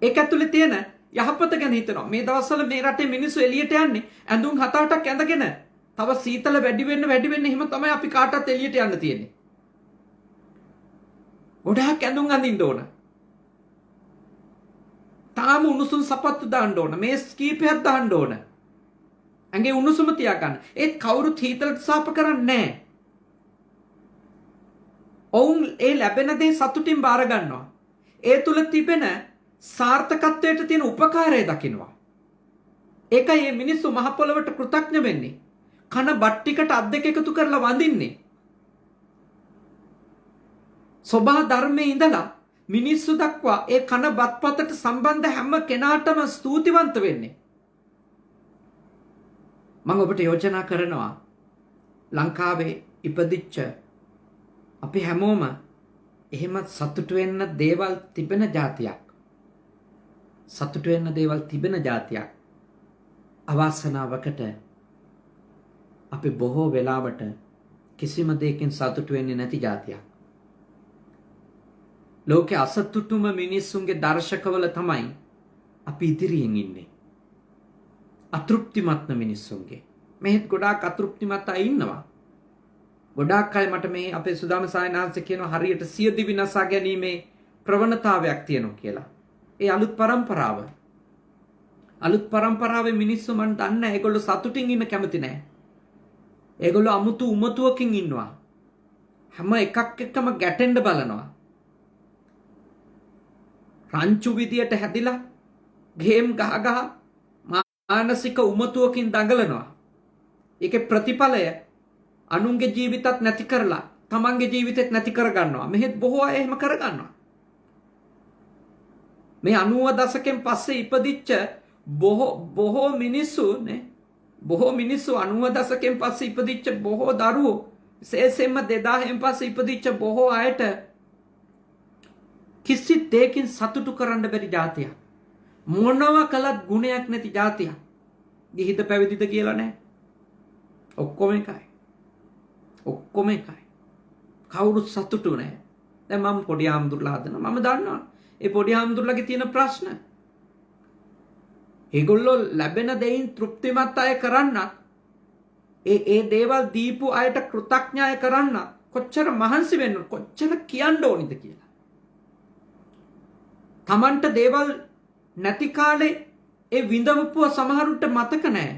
ඒක ඇතුළේ තියෙන යහපත ගැන හිතනවා. මේ දවස්වල මේ රටේ මිනිස්සු එළියට යන්නේ ඇඳුම් 7-8ක් ඇඳගෙන. තව සීතල වැඩි වෙන්න එහෙම තමයි අපි කාටවත් එළියට යන්න තියෙන්නේ. ගොඩාක් ඇඳුම් අඳින්න ඕන. තාම උණුසුම් සපත්තු දාන්න ඕන. මේ ස්කීපයක් දාන්න ඕන. ඇඟේ උණුසුම තියාගන්න. ඒත් කවුරුත් හීතලට සාප කරන්නේ නැහැ. ඔවුන් ඒ ලැබෙන දේ සතුටින් බාර ගන්නවා. ඒ තුල තිබෙන සාර්ථකත්වයට තියෙන උපකාරය දකිනවා. ඒකයි මේ මිනිස්සු මහ පොළවට කෘතඥ වෙන්නේ. කන බත් ටිකට අත් දෙක එකතු කරලා වඳින්නේ. සබහා ධර්මයේ ඉඳලා මිනිස්සු දක්වා ඒ කන බත්පතට සම්බන්ධ හැම කෙනාටම ස්තුතිවන්ත වෙන්නේ. මම ඔබට යෝජනා කරනවා ලංකාවේ ඉපදිච්ච අපි හැමෝම එහෙම සතුටු වෙන්න දේවල් තිබෙන જાතියක්. සතුටු වෙන්න දේවල් තිබෙන જાතියක්. අවාසනාවකට අපි බොහෝ වෙලාවට කිසිම දෙයකින් සතුටු වෙන්නේ නැති જાතියක්. ලෝකේ අසතුටුම මිනිස්සුන්ගේ දර්ශකවල තමයි අපි ඉදිරියෙන් ඉන්නේ. අතෘප්තිමත්න මිනිස්සුන්ගේ. මෙහෙත් ගොඩාක් අතෘප්තිමත් අය ඉන්නවා. ගොඩාක් අය මට මේ අපේ සුදාම සායනාංශ කියනවා හරියට සියදිවි විනාශා ගැනීමේ ප්‍රවණතාවයක් තියෙනවා කියලා. ඒ අලුත් પરම්පරාව. අලුත් પરම්පරාවේ මිනිස්සු මන් දන්න ඒගොල්ලෝ සතුටින් ඉන්න කැමති නැහැ. ඒගොල්ලෝ අමුතු උමතුවකින් ඉන්නවා. හැම එකක් එක්කම ගැටෙන්න බලනවා. රංචු විදියට හැදිලා ගේම් ගහ මානසික උමතුවකින් දඟලනවා. ඒකේ ප්‍රතිඵලය අනුන්ගේ ජීවිතත් නැති කරලා තමන්ගේ ජීවිතෙත් නැති කරගන්නවා. මෙහෙත් බොහෝ අය එහෙම කරගන්නවා. මේ 90 දශකෙන් පස්සේ ඉපදිච්ච බොහෝ මිනිස්සු 90 දශකෙන් පස්සේ ඉපදිච්ච බොහෝ දරුවෝ විශේෂයෙන්ම 2000න් පස්සේ ඉපදිච්ච බොහෝ අයට කිසි දෙයකින් සතුටු කරන්න බැරි જાතියක්. මොනවා කළත් ගුණයක් නැති જાතියක්. ගිහිද පැවිදිද කියලා නැහැ. ඔක්කොම එකයි. ඔක්කොම එකයි. කවුරුත් සතුටු නැහැ. දැන් මම පොඩි ආම්දුරලා හදනවා. මම දන්නවා. ඒ පොඩි ආම්දුරලාගේ තියෙන ප්‍රශ්න. ඒගොල්ලෝ ලැබෙන දෙයින් තෘප්තිමත් අය කරන්න ඒ දේවල් දීපු අයට කෘතඥය කරන්න කොච්චර මහන්සි වෙන්න කොච්චර කියන්න ඕනිද කියලා. තමන්ට දේවල් නැති කාලේ ඒ විඳවපුව සමහරුන්ට මතක නැහැ.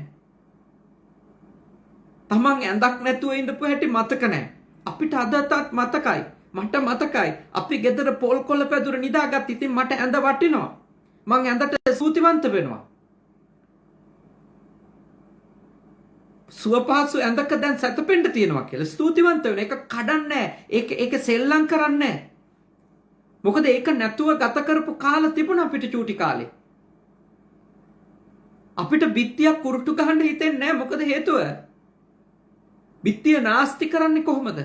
තමන් ඇඳක් නැතුව ඉඳපු හැටි මතක නැහැ. අපිට අදටත් මතකයි. මට මතකයි. අපි ගෙදර පොල් කොළ පැදුර නිදාගත්. ඉතින් මට ඇඳ වටිනවා. මං ඇඳට ස්තුතිවන්ත වෙනවා. සුවපහසු ඇඳක දැන් සැතපෙන්න තියෙනවා කියලා ස්තුතිවන්ත වෙන. ඒක කඩන්නේ නැහැ. ඒක සෙල්ලම් කරන්නේ නැහැ. මොකද ඒක නැතුව ගත කරපු කාල තිබුණා අපිට චූටි කාලේ. අපිට බිත්තියක් කුරුට්ටු ගහන්න හිතෙන්නේ නැහැ. මොකද හේතුව? බිත්තිය නාස්ති කරන්නේ කොහොමද?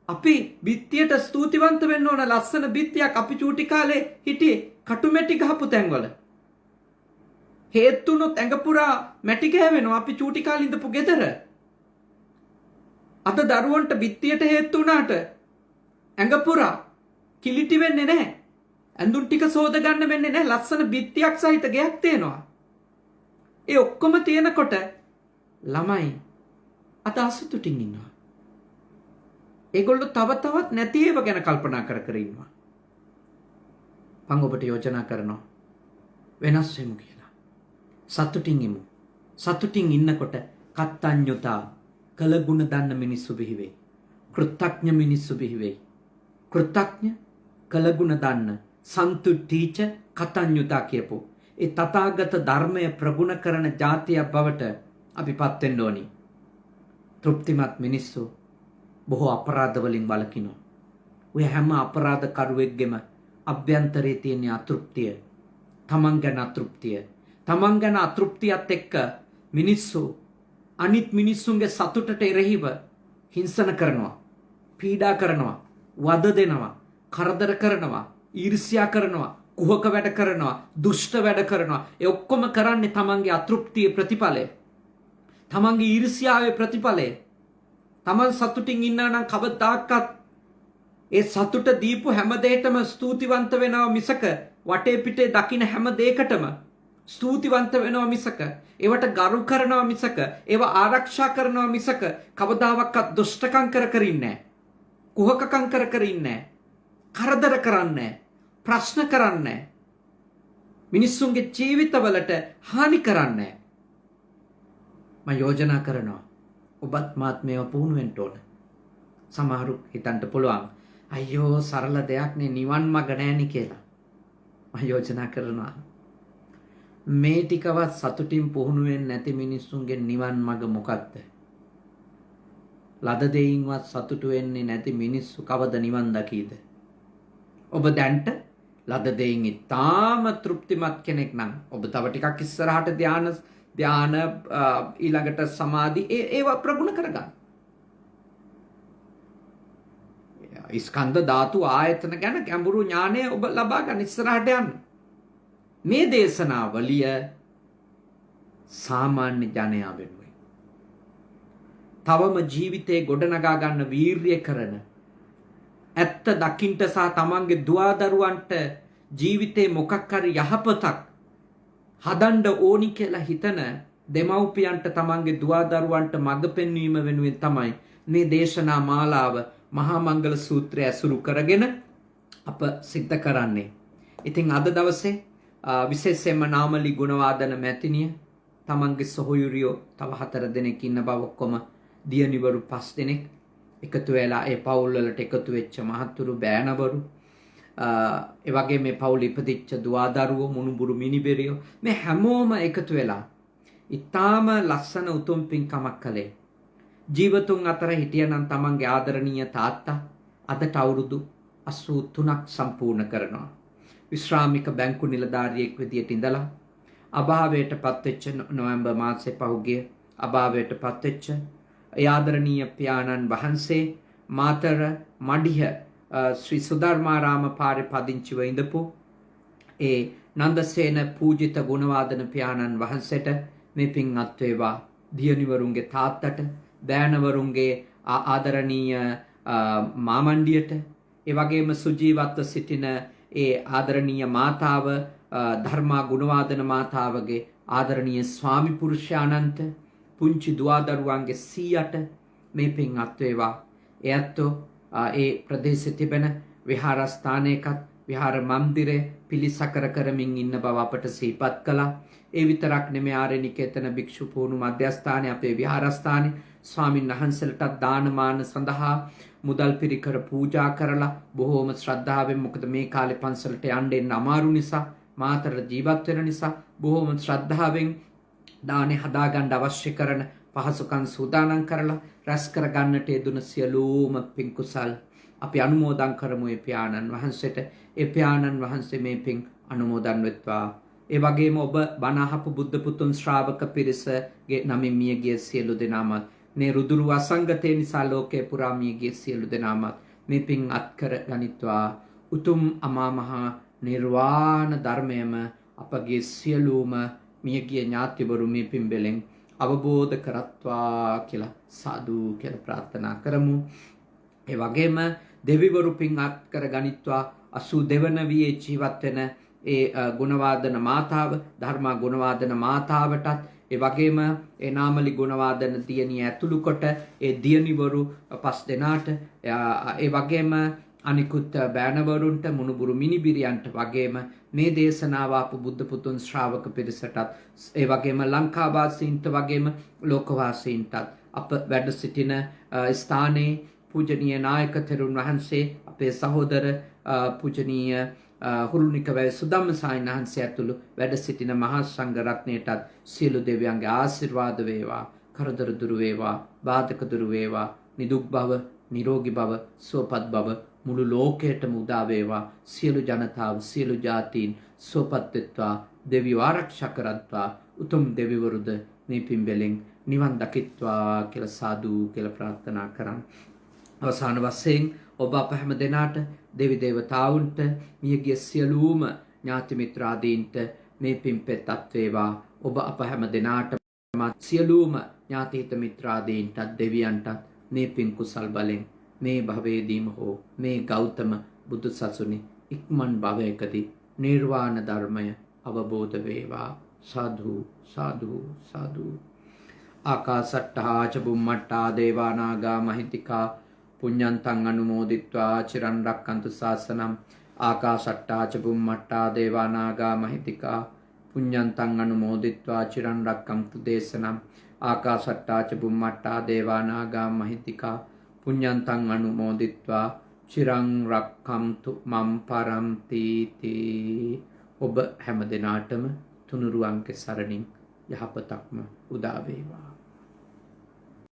අපි බිත්තියට ස්තුතිවන්ත වෙන්න ඕන. ලස්සන බිත්තියක් අපි චූටි කාලේ හිටියේ කටු මැටි ගහපු තැන්වල. හේතුනොත් ඇඟ පුරා මැටි ගෑවෙනවා අපි චූටි කාලේ ඉඳපු ගෙදර. අද දරුවන්ට බිත්තියට හේතු වුණාට ඇඟ පුරා කිලිටි වෙන්නේ නැහැ. ඇඳුම් ටික සෝද ගන්න වෙන්නේ නැහැ. ලස්සන බිත්තියක් සහිත ගෙයක් තියෙනවා. ඒ ඔක්කොම තියෙනකොට ළමයි අත අසතුටින් ඉන්නවා. ඒගොල්ලෝ තව තවත් නැති ඒවා ගැන කල්පනා කර ඉන්නවා. මම ඔබට යෝජනා කරනවා වෙනස් වෙමු කියලා. සතුටින් ඉමු. සතුටින් ඉන්නකොට කත්තඤ්ඤුතා කළගුණ දන්න මිනිස්සු බිහි වෙයි. කෘතඥ මිනිස්සු බිහි වෙයි. කෘතඥ කළගුණ දන්න සන්තුට්ඨීච කතඤ්ඤුතා කියපෝ ඒ තථාගත ධර්මය ප්‍රගුණ කරන જાතියක් බවට අපිපත් වෙන්න ඕනි. තෘප්තිමත් මිනිස්සු බොහෝ අපරාධ වලින් වළකිනවා. ඔය හැම අපරාධකරුවෙක්ගෙම අභ්‍යන්තරයේ තියෙන අතෘප්තිය, තමන් ගැන අතෘප්තිය. තමන් ගැන අතෘප්තියත් එක්ක මිනිස්සු අනිත් මිනිස්සුන්ගේ සතුටට එරෙහිව හිංසන කරනවා, පීඩා කරනවා, වද දෙනවා, කරදර කරනවා, ඊර්ෂ්‍යා කරනවා, කුහක වැඩ කරනවා, දුෂ්ට වැඩ කරනවා. ඒ ඔක්කොම කරන්නේ තමන්ගේ අතෘප්තියේ ප්‍රතිඵලය. තමන්ගේ ඊර්ෂ්‍යාවේ ප්‍රතිඵලය. තමන් සතුටින් ඉන්නා නම් කවදාකවත් ඒ සතුට දීපු හැම දෙයකටම ස්තුතිවන්ත වෙනවා මිසක වටේ පිටේ දකින්න හැම දෙයකටම ස්තුතිවන්ත වෙනවා මිසක ඒවට ගරු කරනවා මිසක ඒව ආරක්ෂා කරනවා මිසක කවදාවත් දුෂ්ටකම් කර ඉන්නේ නැහැ. කුහකකම් කර ඉන්නේ නැහැ. කරදර කරන්නේ නැහැ. ප්‍රශ්න කරන්නේ නැහැ. මිනිස්සුන්ගේ ජීවිතවලට හානි කරන්නේ නැහැ. මම යෝජනා කරනවා ඔබත් මාත් මේව පුහුණු වෙන්න ඕන. සමහරු හිතන්න පුළුවන් අයියෝ සරල දෙයක් නේ නිවන් මඟ නැණි කියලා. මම යෝජනා කරනවා මේ ටිකවත් සතුටින් පුහුණු වෙන්නේ නැති මිනිස්සුන්ගේ නිවන් මඟ මොකක්ද? ලද දෙයින්වත් සතුටු වෙන්නේ නැති මිනිස්සු කවද නිවන් දකීද? ඔබ දැන්ට ලද දෙයින් ඉතාම තෘප්තිමත් කෙනෙක් නම් ඔබ තව ටිකක් ඉස්සරහට ධාන ඊළඟට සමාධි ඒවා ප්‍රගුණ කරගන්න. ස්කන්ධ ධාතු ආයතන ගැන ගැඹුරු ඥානය ඔබ ලබා ගන්න ඉස්සරහට යන්න. මේ දේශනාවලිය සාමාන්‍ය ජනයා වෙනුවෙන් තවම ජීවිතේ ගොඩනගා ගන්න වීරිය කරන ඇත්ත දකින්ට සහ තමන්ගේ දුවදරුවන්ට ජීවිතේ මොකක් හරි යහපතක් හදන්න ඕනි කියලා හිතන දෙමව්පියන්ට තමන්ගේ දුවදරුවන්ට මඟ පෙන්වීම වෙනුවෙන් තමයි මේ දේශනා මාලාව මහා මංගල සූත්‍රය ඇසුරු කරගෙන අප සිද්ධ කරන්නේ. ඉතින් අද දවසේ විශේෂයෙන්ම නාමලි ගුණවාදන මැතිනිය තමන්ගේ සොහොයුරියෝ තව 4 දෙනෙක් ඉන්න බව ඔක්කොම දියණිවරු 5 දෙනෙක් එකතු වෙලා ඒ පවුල් වලට එකතු වෙච්ච මහත්තුරු බෑනවරු ඒ වගේ මේ පවුල් ඉපදිච්ච දුවදරුවෝ මුණුබුරු මිනිබෙරියෝ මේ හැමෝම එකතු වෙලා ඊටාම ලස්සන උතුම් පින්කමක් කළේ. ජීවතුන් අතර හිටියනම් තමන්ගේ ආදරණීය තාත්තා අදට අවුරුදු 83ක් සම්පූර්ණ කරනවා. විශ්‍රාමික බැංකු නිලධාරියෙක් විදියට ඉඳලා අභාවයට පත්වෙච්ච නොවැම්බර් මාසයේ පහුගිය අභාවයට පත්වෙච්ච ආදරණීය පියාණන් වහන්සේ මාතර මඩිහ ශ්‍රී සුධර්මාරාම පාරේ පදිංචිව ඉඳපු ඒ නන්දසේන පූජිත ගුණවාදන පියාණන් වහන්සේට මේ පින් අත් වේවා. දියණිවරුන්ගේ තාත්තට බෑනවරුන්ගේ ආදරණීය මාමණ්ඩියට ඒ වගේම සුජීවත්ව සිටින ඒ ආදරණීය මාතාව ධර්මා ගුණවාදන මාතාවගේ ආදරණීය ස්වාමි පුරුෂයාණන්ට පුංචි දුවදරුවන්ගේ සීයට මේ පින් අත් වේවා. එයත්ෝ ඒ ප්‍රදේශයේ තිබෙන විහාරස්ථානයකත් විහාර මන්දිරේ පිළිසකර කරමින් ඉන්න බව අපට සිහිපත් කළා. ඒ විතරක් නෙමෙයි ආරණ්‍යකේතන භික්ෂු පුහුණු මධ්‍යස්ථානයේ අපේ විහාරස්ථානයේ ස්වාමින් වහන්සේලට දානමාන සඳහා මුදල් පිරිකර පූජා කරලා බොහෝම ශ්‍රද්ධාවෙන් මොකද මේ කාලේ පන්සලට යන්න අමාරු නිසා මාතර ජීවත් වෙන නිසා බොහෝම ශ්‍රද්ධාවෙන් දානේ හදාගන්න අවශ්‍ය කරන පහසුකම් සූදානම් කරලා රැස් කර ගන්නට යෙදුන සියලුම පින් කුසල් අපි අනුමෝදන් කරමු. ඒ පියාණන් වහන්සේට ඒ පියාණන් වහන්සේ මේ පින් අනුමෝදන් වෙත්වා. ඒ වගේම ඔබ බණ අහපු බුද්ධ පුතුන් ශ්‍රාවක පිරිසගේ නමින් මියගිය සියලු දෙනාමත් මේ රුදුරු අසංගතේ නිසා ලෝකේ පුරා මියගිය සියලු දෙනාමත් මේ පින් අත්කර ගනිත්වා. උතුම් අමා මහ නිර්වාණ ධර්මයම අපගේ සියලුම මියගිය ඥාතිවරු මේ පින් බෙලෙන් අවබෝධ කරත්වා කියලා සාදු කියලා ප්‍රාර්ථනා කරමු. ඒ වගේම දෙවිවරු පින් අත්කර ගනිත්වා. 82 වන වියේ ජීවත් වෙන ඒ ගුණවාදන මාතාව ධර්මා ගුණවාදන මාතාවටත් ඒ වගේම ඒ නාමලි ගුණවාදන දියණිය ඇතුළු කොට ඒ දියණිවරු 5 දෙනාට ඒ වගේම අනිකුත් බෑනවරුන්ට මුණුබුරු මිනිබිරියන්ට වගේම මේ දේශනාව අප බුද්ධ පුතුන් ශ්‍රාවක පිරිසටත් ඒ වගේම ලංකාවාසීන්ට වගේම ලෝකවාසීන්ටත් අප වැඩ සිටින ස්ථානයේ පූජනීය නායක තෙරුන් වහන්සේ අපේ සහෝදර පූජනීය හුරුනිකවැය සුදම්ම සායනහන්සේ ඇතුළු වැඩ සිටින මහා සංඝ රත්නයටත් සියලු දෙවියන්ගේ ආශිර්වාද වේවා. කරදර දුරු වේවා, බාධක දුරු වේවා, නිදුක් බව, නිරෝගී බව, සුවපත් බව මුළු ලෝකයටම උදා වේවා. සියලු ජනතාව, සියලු ජාතීන් සුවපත් වෙත්වා, දෙවියෝ ආරක්ෂා කරත්වා. උතුම් දෙවිවරුද මේ පින්බෙලෙන් නිවන් දකිත්වා කියලා සාදු කියලා ප්‍රාර්ථනා කරන්. අවසාන වශයෙන් ඔබ අප හැම දෙනාට, දෙවි දේවතාවුන්ට, මියගිය සියලුම ඥාති මිත්‍රාදීන්ට මේ පින්පෙත් අත්වේවා. ඔබ අප හැම දෙනාට සියලුම ඥාතිහිත මිත්‍රාදීන්ටත් දෙවියන්ටත් මේ පින් කුසල් බලෙන් මේ භවයේදීම හෝ මේ ගෞතම බුදු සසුනේ ඉක්මන් භවයකදී නිර්වාණ ධර්මය අවබෝධ වේවා. සාදු සාදු සාදු. ආකාසට්ටා ච බුම්මට්ටා දේවා නාග මහිත්‍තිකා පුඤ්ඤන්තං අනුමෝදිත්වා චිරන් රක්칸තු ශාසනං. ආකාසට්ටා ච බුම්මට්ටා දේවා නාග මහිත්‍තිකා පුඤ්ඤන්තං අනුමෝදිත්වා චිරන් රක්칸තු දේශනං. ආකාසට්ටා ච බුම්මට්ටා දේවා නාග මහිත්‍තිකා පුඤ්ඤන්තං අනුමෝදිත්වා චිරං රක්칸තු මම් පරන්ති තී. ඔබ හැම දිනාටම තුනුරුවන්ගේ සරණින් යහපතක්ම උදා වේවා.